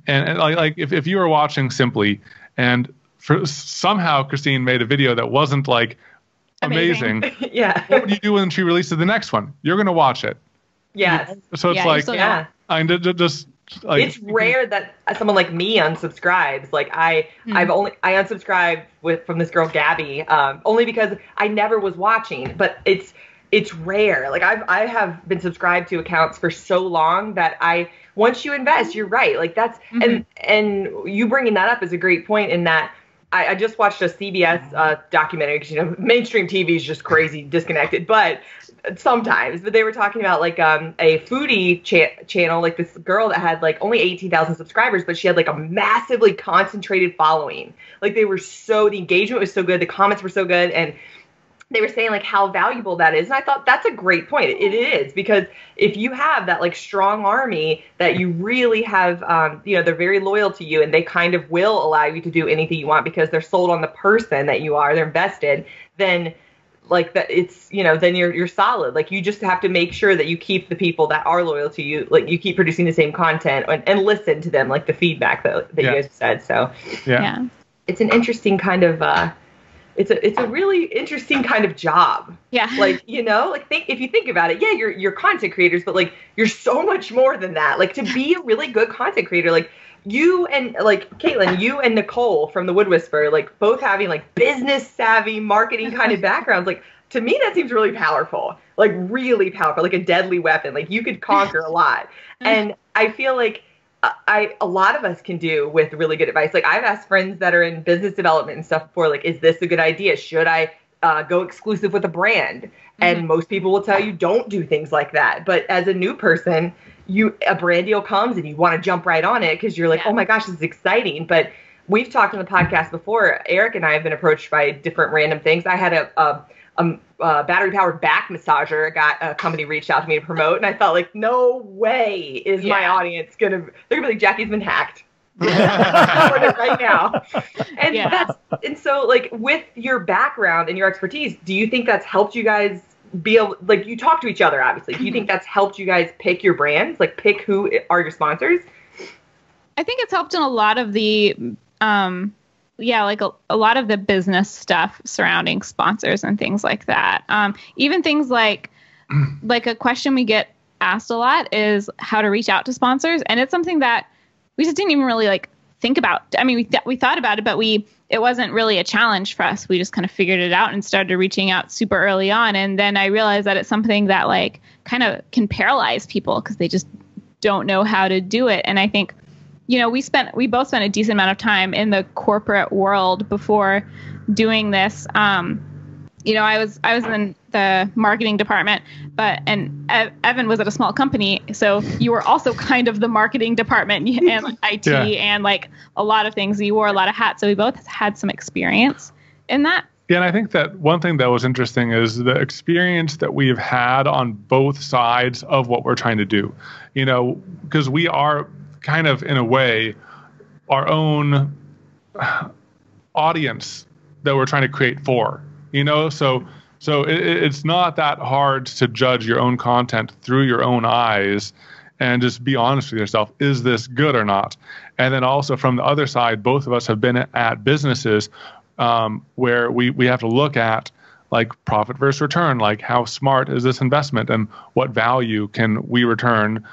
And like if you were watching simply and somehow Christine made a video that wasn't like amazing, what would you do when she releases the next one? You're going to watch it. Yes. So it's like, I just like, it's rare that someone like me unsubscribes. Like I unsubscribed from this girl Gabby, only because I never was watching, but it's rare. Like I have been subscribed to accounts for so long that once you invest, you're right. Like that's, and you bringing that up is a great point in that I just watched a CBS documentary because, mainstream TV is just crazy disconnected, but they were talking about like a foodie channel, like this girl that had like only 18,000 subscribers, but she had like a massively concentrated following. Like the engagement was so good. The comments were so good. And they were saying like how valuable that is. And I thought that's a great point. It is, because if you have that like strong army that you really have, they're very loyal to you and they kind of will allow you to do anything you want because they're sold on the person that you are, they're invested, then like that it's, then you're solid. Like you just have to make sure that you keep the people that are loyal to you, like you keep producing the same content and listen to them, like the feedback that you guys said. So it's an interesting kind of, it's a really interesting kind of job. Yeah. Like, if you think about it, you're content creators, but like you're so much more than that. Like to be a really good content creator, like you and like Katelyn, you and Nicole from the Wood Whisperer, like both having like business savvy marketing kind of backgrounds, like to me that seems really powerful, like really powerful, like a deadly weapon. Like you could conquer a lot. And I feel like a lot of us can do with really good advice. Like I've asked friends that are in business development and stuff before, like, is this a good idea? Should I go exclusive with a brand? And most people will tell you don't do things like that. But as a new person, a brand deal comes and you want to jump right on it because you're like, oh my gosh, this is exciting. But we've talked on the podcast before. Eric and I have been approached by different random things. I had a battery-powered back massager. A company reached out to me to promote, and I thought, like, no way is my audience they're gonna be like, Jackie's been hacked. Right now. And so, like, with your background and your expertise, do you think that's helped you guys be able, like, you talk to each other, obviously. Do you think that's helped you guys pick your brands, like pick who are your sponsors? I think it's helped in a lot of the yeah, like a lot of the business stuff surrounding sponsors and things like that. Even things like a question we get asked a lot is how to reach out to sponsors. And it's something that we just didn't even really like think about. I mean, we thought about it, but it wasn't really a challenge for us. We just kind of figured it out and started reaching out super early on. And then I realized that it's something that like kind of can paralyze people because they just don't know how to do it. And I think, we both spent a decent amount of time in the corporate world before doing this. I was in the marketing department, and Evan was at a small company. So you were also kind of the marketing department and like, IT and like a lot of things. You wore a lot of hats. So we both had some experience in that. Yeah, and I think that one thing that was interesting is the experience that we've had on both sides of what we're trying to do, because we are kind of, in a way, our own audience that we're trying to create for, so it's not that hard to judge your own content through your own eyes and just be honest with yourself. Is this good or not? And then also from the other side, both of us have been at businesses where we have to look at like profit versus return, like how smart is this investment and what value can we return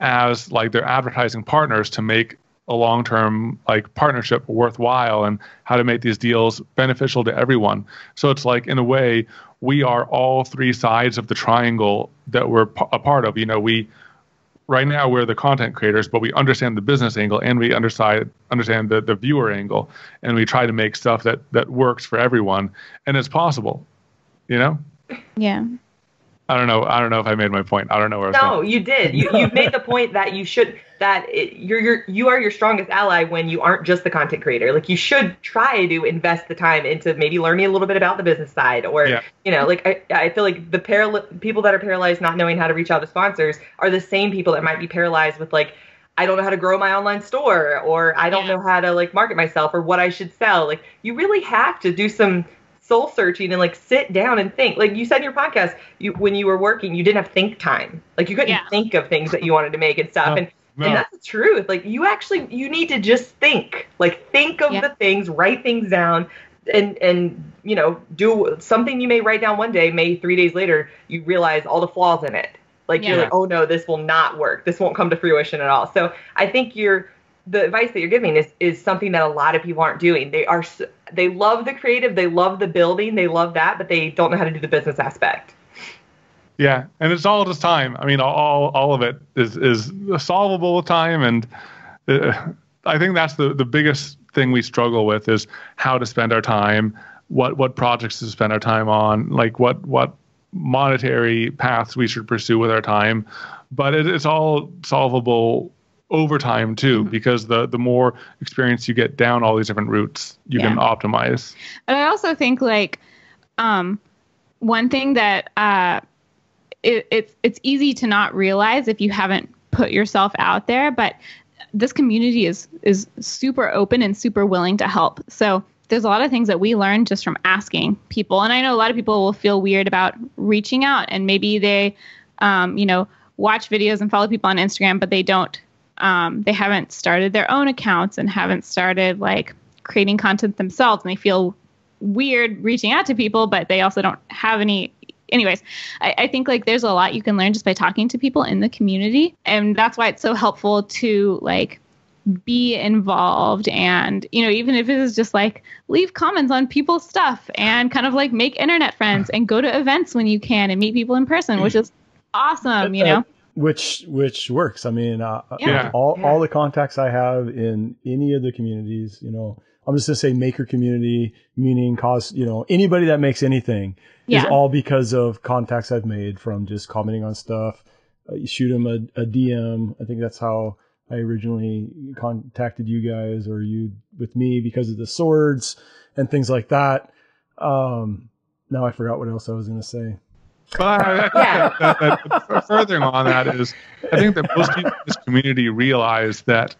as like their advertising partners to make a long-term like partnership worthwhile, and how to make these deals beneficial to everyone. So it's like, in a way, we are all three sides of the triangle that we're a part of. Right now we're the content creators, but we understand the business angle and we understand the viewer angle, and we try to make stuff that works for everyone, and it's possible, Yeah. I don't know if I made my point. I don't know where I was No, going. you did. You've made the point that you are your strongest ally when you aren't just the content creator. Like, you should try to invest the time into maybe learning a little bit about the business side, or I feel like the people that are paralyzed not knowing how to reach out to sponsors are the same people that might be paralyzed with like, I don't know how to grow my online store, or I don't know how to like market myself, or what I should sell. Like, you really have to do some soul searching and like sit down and think. Like you said in your podcast, when you were working, you didn't have think time. Like, you couldn't think of things that you wanted to make and stuff. And that's the truth. Like, you need to just think. Like, think of the things, write things down, and do something you may write down one day, may 3 days later, you realize all the flaws in it. Like, you're like, oh no, this will not work. This won't come to fruition at all. So I think the advice that you're giving is something that a lot of people aren't doing. They love the creative, they love the building, they love that, but they don't know how to do the business aspect. Yeah, and it's all just time. I mean, all of it is solvable with time, and I think that's the biggest thing we struggle with is how to spend our time, what projects to spend our time on, like what monetary paths we should pursue with our time. But it's all solvable over time too, because the more experience you get down all these different routes, you can optimize. And I also think like one thing that it's easy to not realize if you haven't put yourself out there, but this community is super open and super willing to help. So there's a lot of things that we learn just from asking people. And I know a lot of people will feel weird about reaching out, and maybe they watch videos and follow people on Instagram, but they haven't started their own accounts and haven't started like creating content themselves, and they feel weird reaching out to people, but they also don't have any. Anyways, I think like there's a lot you can learn just by talking to people in the community, and that's why it's so helpful to like be involved, and even if it is just like leave comments on people's stuff and kind of like make internet friends and go to events when you can and meet people in person, which is awesome, Which works. I mean, all the contacts I have in any of the communities, I'm just gonna say maker community, meaning anybody that makes anything is all because of contacts I've made from just commenting on stuff. You shoot them a DM. I think that's how I originally contacted you guys, or you with me, because of the swords and things like that. Now I forgot what else I was gonna say. But furthering on that is, I think that most people in this community realize that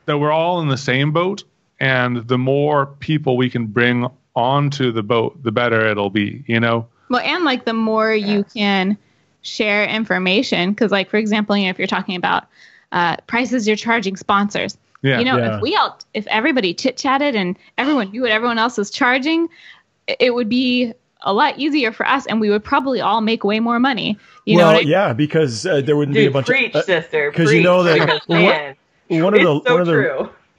we're all in the same boat, and the more people we can bring onto the boat, the better it'll be, Well, and like the more you can share information, because like, for example, if you're talking about prices you're charging sponsors, Yeah. You know, if everybody chit chatted and everyone knew what everyone else was charging, it would be a lot easier for us, and we would probably all make way more money. You know what I mean? Yeah, because there wouldn't be a bunch preach, of sister. because you know that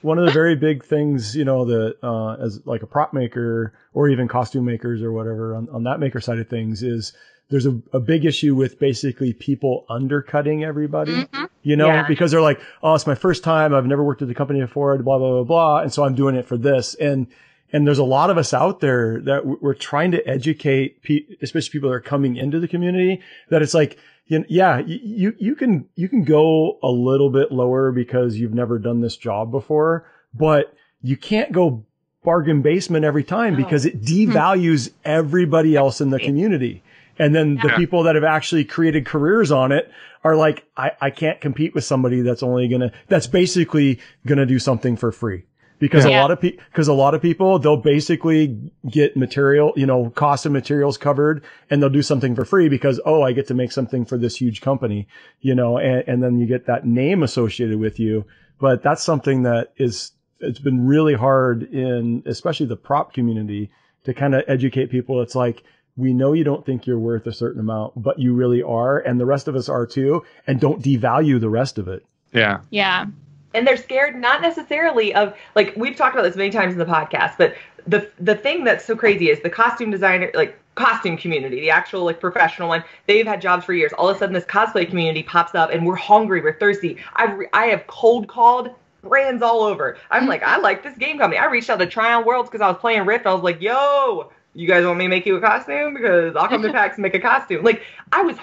one of the very big things, you know, that as like a prop maker or even costume makers or whatever on that maker side of things is there's a big issue with basically people undercutting everybody, you know, because they're like, oh, it's my first time. I've never worked at the company before, blah, blah, blah, blah. And so I'm doing it for this. And there's a lot of us out there that we're trying to educate, especially people that are coming into the community, that it's like, you can go a little bit lower because you've never done this job before, but you can't go bargain basement every time because it devalues everybody else in the community. And then the people that have actually created careers on it are like, I can't compete with somebody that's basically gonna do something for free. Because a lot of people, they'll basically get material, you know, cost of materials covered, and they'll do something for free because, oh, I get to make something for this huge company, you know, and then you get that name associated with you. But that's something that it's been really hard in, especially the prop community, to kind of educate people. It's like, we know you don't think you're worth a certain amount, but you really are. And the rest of us are too. And don't devalue the rest of it. Yeah. Yeah. And they're scared not necessarily of, like, we've talked about this many times in the podcast, but the thing that's so crazy is the costume designer, like costume community, the actual like professional one, they've had jobs for years. All of a sudden this cosplay community pops up and we're hungry, we're thirsty. I have cold called brands all over. I'm like, I like this game company. I reached out to Tryon Worlds because I was playing Rift. I was like, yo, you guys want me to make you a costume? Because I'll come to PAX and make a costume. Like, I was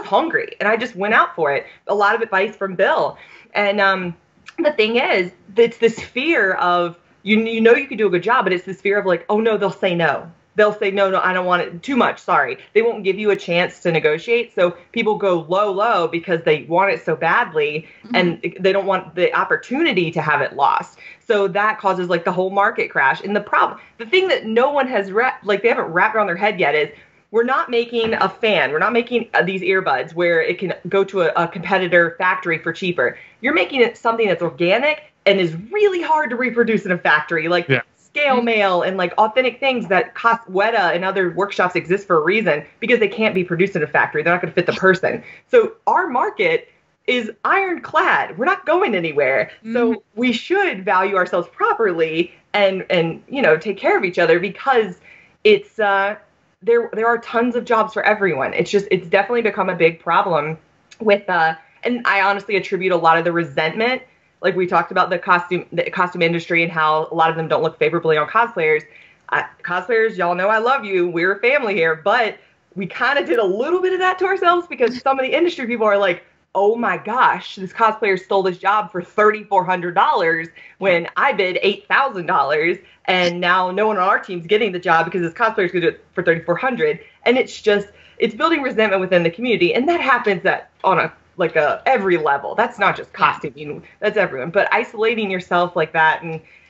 hungry and I just went out for it. A lot of advice from Bill. And the thing is, it's this fear of, you know you can do a good job, but it's this fear of like, oh no, they'll say no. They'll say, no, I don't want it too much. Sorry. They won't give you a chance to negotiate. So people go low because they want it so badly and they don't want the opportunity to have it lost. So that causes like the whole market crash. And the thing that no one has they haven't wrapped around their head yet is, we're not making a fan. We're not making these earbuds where it can go to a competitor factory for cheaper. You're making it something that's organic and is really hard to reproduce in a factory. Like scale mail and like authentic things that cost Weta and other workshops exist for a reason because they can't be produced in a factory. They're not going to fit the person. So our market is ironclad. We're not going anywhere. So we should value ourselves properly and you know, take care of each other because it's there are tons of jobs for everyone. It's definitely become a big problem with and I honestly attribute a lot of the resentment, like we talked about the costume industry and how a lot of them don't look favorably on cosplayers. Cosplayers, y'all know I love you. We're a family here, but we kind of did a little bit of that to ourselves because some of the industry people are like, oh my gosh, this cosplayer stole this job for $3,400 when I bid $8,000, and now no one on our team's getting the job because this cosplayer's going to do it for $3,400. And it's building resentment within the community, and that happens on every level. That's not just costuming, that's everyone. But isolating yourself like that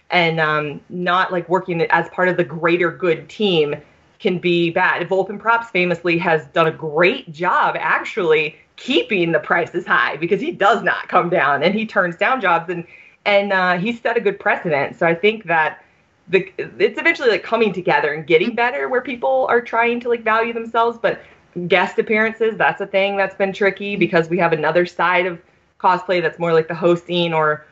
and not like working as part of the greater good team can be bad. Volpin Props famously has done a great job actually keeping the prices high because he does not come down and he turns down jobs and he's set a good precedent. So I think that it's eventually like coming together and getting better where people are trying to like value themselves. But guest appearances, that's a thing that's been tricky because we have another side of cosplay that's more like the hosting or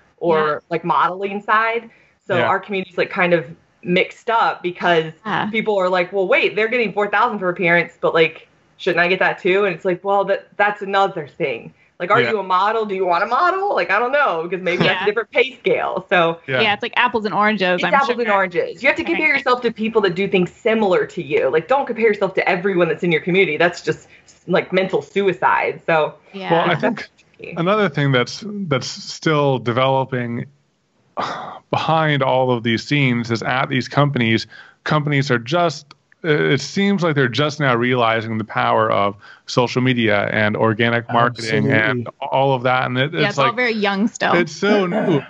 like modeling side. So our community's like kind of mixed up because people are like, well, wait, they're getting $4,000 for appearance, but like, shouldn't I get that too? And it's like, well, that's another thing. Like, are you a model? Do you want a model? Like, I don't know, because maybe that's a different pay scale. So it's like apples and oranges. Apples and oranges. You have to compare yourself to people that do things similar to you. Like, don't compare yourself to everyone that's in your community. That's just like mental suicide. So well, I think another thing that's still developing behind all of these scenes is at these companies are just, it seems like they're just now realizing the power of social media and organic marketing and all of that. And it's like, all very young still. It's so new.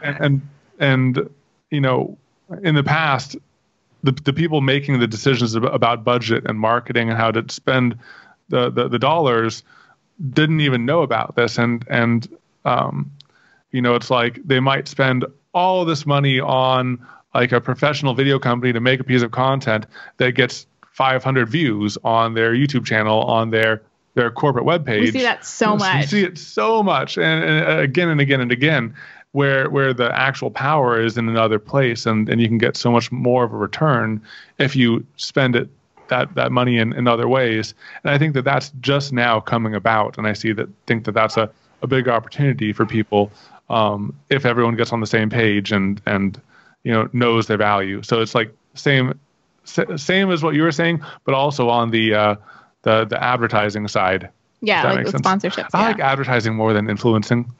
And you know, in the past, the people making the decisions about budget and marketing and how to spend the dollars didn't even know about this. And you know, it's like they might spend all this money on like a professional video company to make a piece of content that gets 500 views on their YouTube channel, on their corporate webpage. We see that so much. We see it so much, and again and again and again, where the actual power is in another place, and you can get so much more of a return if you spend that money in other ways. And I think that that's just now coming about, and I think that that's a big opportunity for people if everyone gets on the same page and knows their value. So it's like same as what you were saying, but also on the advertising side. Yeah, like with sponsorships. I like advertising more than influencing.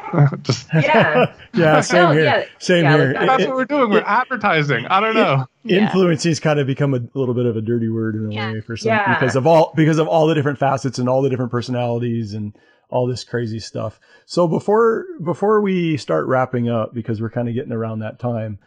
Yeah, same here. Same here. That's what we're doing. We're advertising. I don't know. Influencing's kind of become a little bit of a dirty word in a way for some because of all the different facets and all the different personalities and all this crazy stuff. So before we start wrapping up, because we're kind of getting around that time,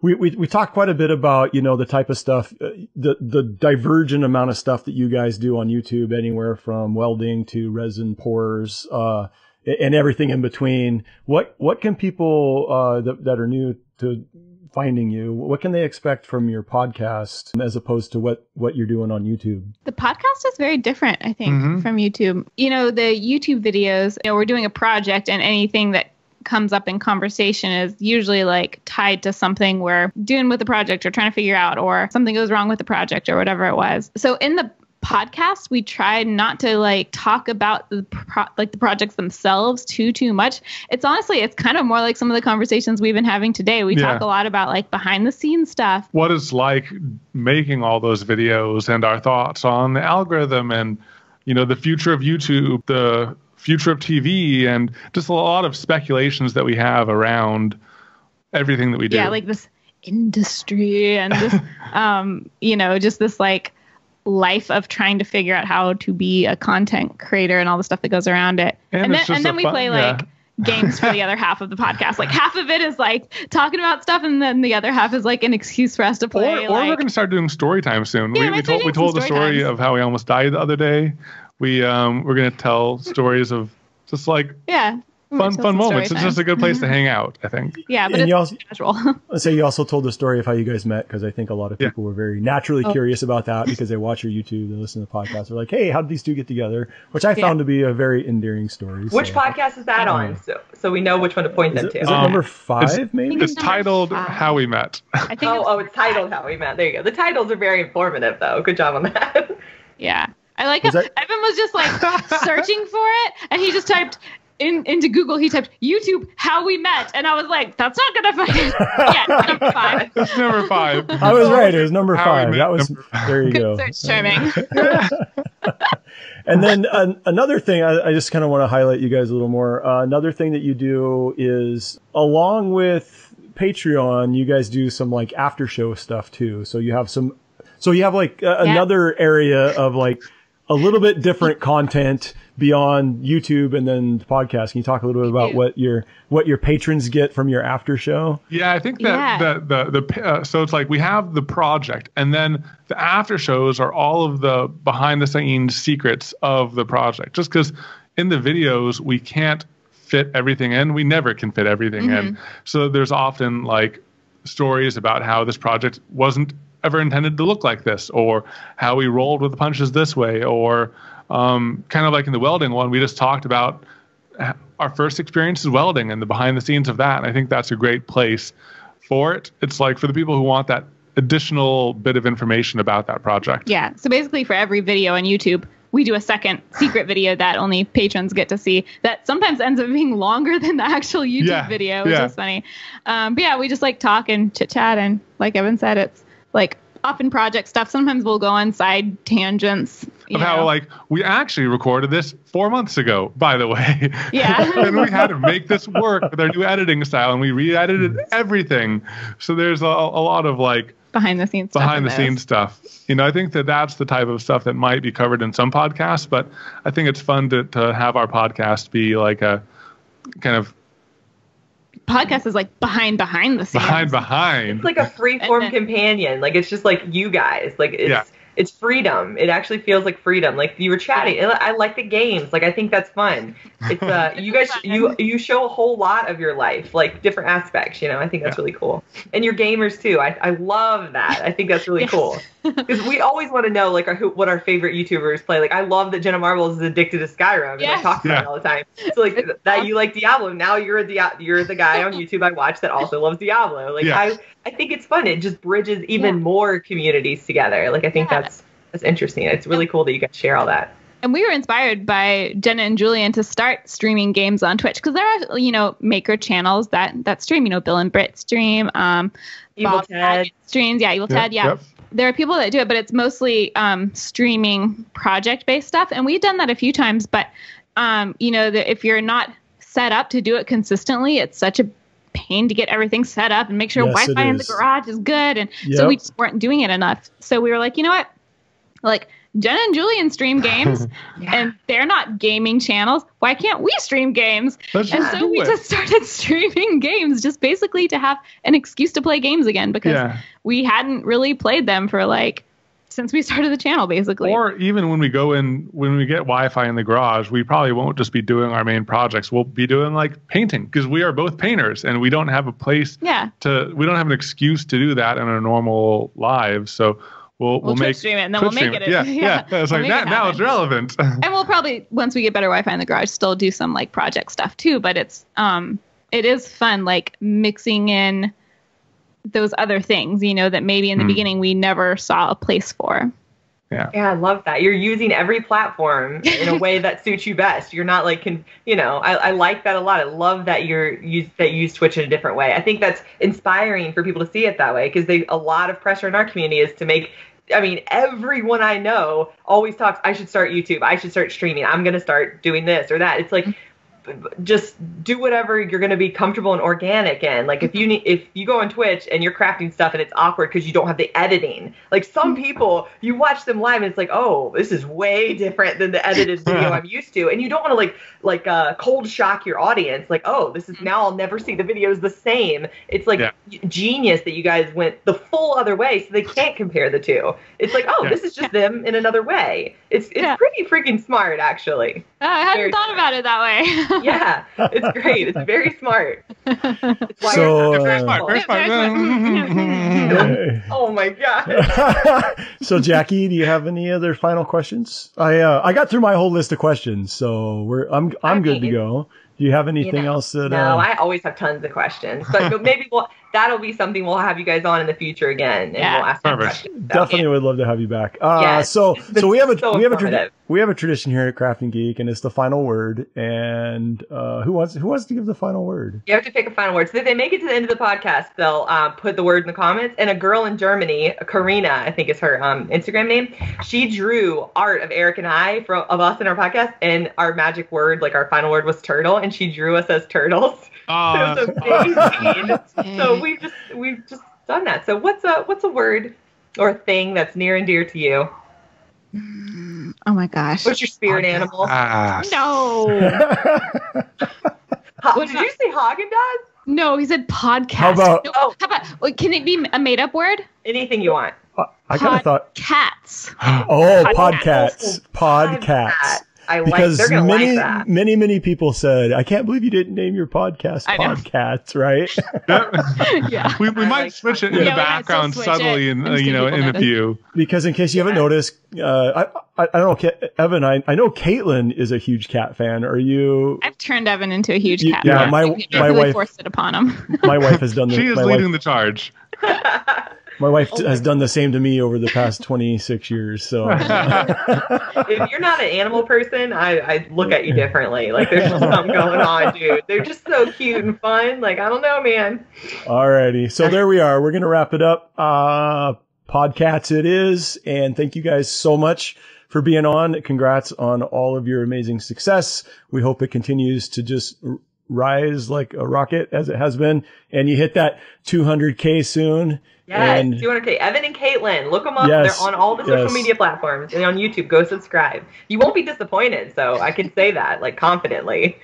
we talked quite a bit about, the type of stuff, the divergent amount of stuff that you guys do on YouTube, anywhere from welding to resin pours, and everything in between. What can people, that are new to finding you, what can they expect from your podcast as opposed to what you're doing on YouTube? The podcast is very different, I think, from YouTube. The YouTube videos, we're doing a project, and anything that comes up in conversation is usually like tied to something we're doing with the project or trying to figure out, or something goes wrong with the project or whatever it was. So in the podcast, we try not to like talk about the projects themselves too much. It's kind of more like some of the conversations we've been having today. We talk a lot about like behind the scenes stuff. What it's like making all those videos, and our thoughts on the algorithm, and the future of YouTube, the future of TV, and just a lot of speculations that we have around everything that we do. Yeah, like this industry and this, just this like life of trying to figure out how to be a content creator and all the stuff that goes around it. And then we play like games for the other half of the podcast. Like half of it is like talking about stuff, and then the other half is like an excuse for us to play. Or we're going to start doing story time soon. Yeah, we told the story of how we almost died the other day. We're going to tell stories of just like fun moments. It's just a good place to hang out, I think. Yeah, but it's casual. So you also told the story of how you guys met, because I think a lot of people were very naturally curious about that because they watch your YouTube and listen to the podcast. They're like, hey, how did these two get together? Which I found to be a very endearing story. Which podcast is that on? So we know which one to point them to. Is it number 5, maybe? It's titled How We Met. I think it's titled How We Met. There you go. The titles are very informative, though. Good job on that. Yeah. I like how Evan was just like searching for it, and he just typed into Google, he typed YouTube How We Met, and I was like, that's not gonna find it. Yeah, number 5. It's number 5. I was right, it was number 5. That was there you go. Good search terming. And then another thing, I just kind of want to highlight you guys a little more. Another thing that you do is, along with Patreon, you guys do some like after show stuff too. So you have like another area of like a little bit different content beyond YouTube and then the podcast. Can you talk a little bit about what your patrons get from your after show? Yeah, I think that so it's like we have the project, and then the after shows are all of the behind the scenes secrets of the project. Just because in the videos we can't fit everything in, we never can fit everything in. So there's often like stories about how this project wasn't ever intended to look like this, or how we rolled with the punches this way, or kind of like in the welding one, we just talked about our first experiences welding and the behind the scenes of that. And I think that's a great place for it. It's like for the people who want that additional bit of information about that project. Yeah. So basically for every video on YouTube, we do a second secret video that only patrons get to see, that sometimes ends up being longer than the actual YouTube video, which is funny. But yeah, we just like talk and chit chat. And like Evan said, it's like often project stuff. Sometimes we'll go on side tangents. Of how like we actually recorded this 4 months ago, by the way. Yeah. And we had to make this work with our new editing style, and we re-edited everything. So there's a lot of like behind the scenes stuff. I think that that's the type of stuff that might be covered in some podcasts, but I think it's fun to have our podcast be like a kind of podcast is like behind the scenes. Behind. It's like a free form companion. Like it's just like you guys. Like it's freedom. It actually feels like freedom. Like you were chatting. I like the games. Like I think that's fun. It's you guys you show a whole lot of your life, like different aspects. You know, I think that's really cool. And you're gamers too. I love that. I think that's really cool. Because we always want to know like what our favorite YouTubers play. Like I love that Jenna Marbles is addicted to Skyrim and I talk about it all the time. So like that you like Diablo. Now you're the guy on YouTube I watch that also loves Diablo. Like I think it's fun. It just bridges even more communities together. Like I think that's interesting. It's really cool that you guys share all that. And we were inspired by Jenna and Julian to start streaming games on Twitch because there are, you know, maker channels that stream. You know, Bill and Britt stream. Evil Ted streams. Yeah, Evil Ted. Yeah. Yep. There are people that do it, but it's mostly streaming project-based stuff. And we've done that a few times. But, you know, if you're not set up to do it consistently, it's such a pain to get everything set up and make sure Wi-Fi in the garage is good. And so we just weren't doing it enough. So we were like, you know what? Like, Jenna and Julian stream games, and they're not gaming channels. Why can't we stream games? We just started streaming games, just basically to have an excuse to play games again, because we hadn't really played them for like since we started the channel, basically. Or even when we get Wi-Fi in the garage, we probably won't just be doing our main projects. We'll be doing like painting, because we are both painters, and we don't have a place we don't have an excuse to do that in our normal lives. So We'll make stream it, and then we'll make it. Yeah. It's like that now it's relevant. And we'll probably, once we get better Wi-Fi in the garage, still do some like project stuff too. But it is fun, like mixing in those other things, you know, that maybe in the beginning we never saw a place for. Yeah, I love that. You're using every platform in a way that suits you best. You're not like, I like that a lot. I love that you use Twitch in a different way. I think that's inspiring for people to see it that way, because a lot of pressure in our community is to make, everyone I know always talks, I should start YouTube. I should start streaming. I'm going to start doing this or that. It's like, just do whatever you're going to be comfortable and organic in. Like if you go on Twitch and you're crafting stuff and it's awkward because you don't have the editing, like some people, you watch them live and it's like, oh, this is way different than the edited video I'm used to. And you don't want to cold shock your audience. Like, oh, this is, now I'll never see the videos the same. It's like genius that you guys went the full other way, so they can't compare the two. It's like, oh, this is just them in another way. It's pretty freaking smart, actually. I hadn't thought about it that way. Yeah, it's great. It's very smart. It's why very smart. Oh my god. So Jackie, do you have any other final questions? I got through my whole list of questions, so I'm good to go. Do you have anything else that? No, I always have tons of questions, but maybe that'll be something we'll have you guys on in the future again, and we'll ask some questions. Definitely would love to have you back. So we have a tradition here at Crafting Geek, and it's the final word. And who wants to give the final word? You have to pick a final word. So if they make it to the end of the podcast, they'll put the word in the comments. And a girl in Germany, Karina, I think is her Instagram name, she drew art of Eric and I of us in our podcast, and our magic word, like our final word, was turtle, and she drew us as turtles. Oh, it was amazing. So we've just done that. So what's a word or a thing that's near and dear to you? Oh my gosh. What's your spirit animal? No. Did you say Haagen-Dazs? No, he said podcast. How about? How about? Can it be a made-up word? Anything you want. I kind of thought cats. Oh, podcasts. Podcasts. They're gonna like that. Many people said, I can't believe you didn't name your podcast Podcasts, right? Yeah. We might switch it in the background subtly in a few. Because in case you haven't noticed, I don't know, Evan, I know Katelyn is a huge cat fan. Are you? I've turned Evan into a huge cat fan. My wife forced it upon him. My wife has done this. She is leading the charge. My wife has done the same to me over the past 26 years. So if you're not an animal person, I look at you differently. Like there's just something going on, dude. They're just so cute and fun. Like, I don't know, man. Alrighty. So there we are. We're going to wrap it up. Podcasts it is. And thank you guys so much for being on. Congrats on all of your amazing success. We hope it continues to just rise like a rocket as it has been. And you hit that 200K soon. Yes, 200K. Evan and Katelyn. Look them up. Yes, they're on all the social media platforms and on YouTube. Go subscribe. You won't be disappointed, so I can say that like confidently.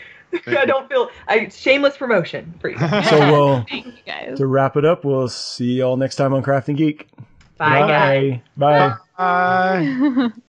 I don't feel shameless promotion for you. So thank you guys. To wrap it up, we'll see you all next time on Crafting Geek. Bye guys. Bye. Bye.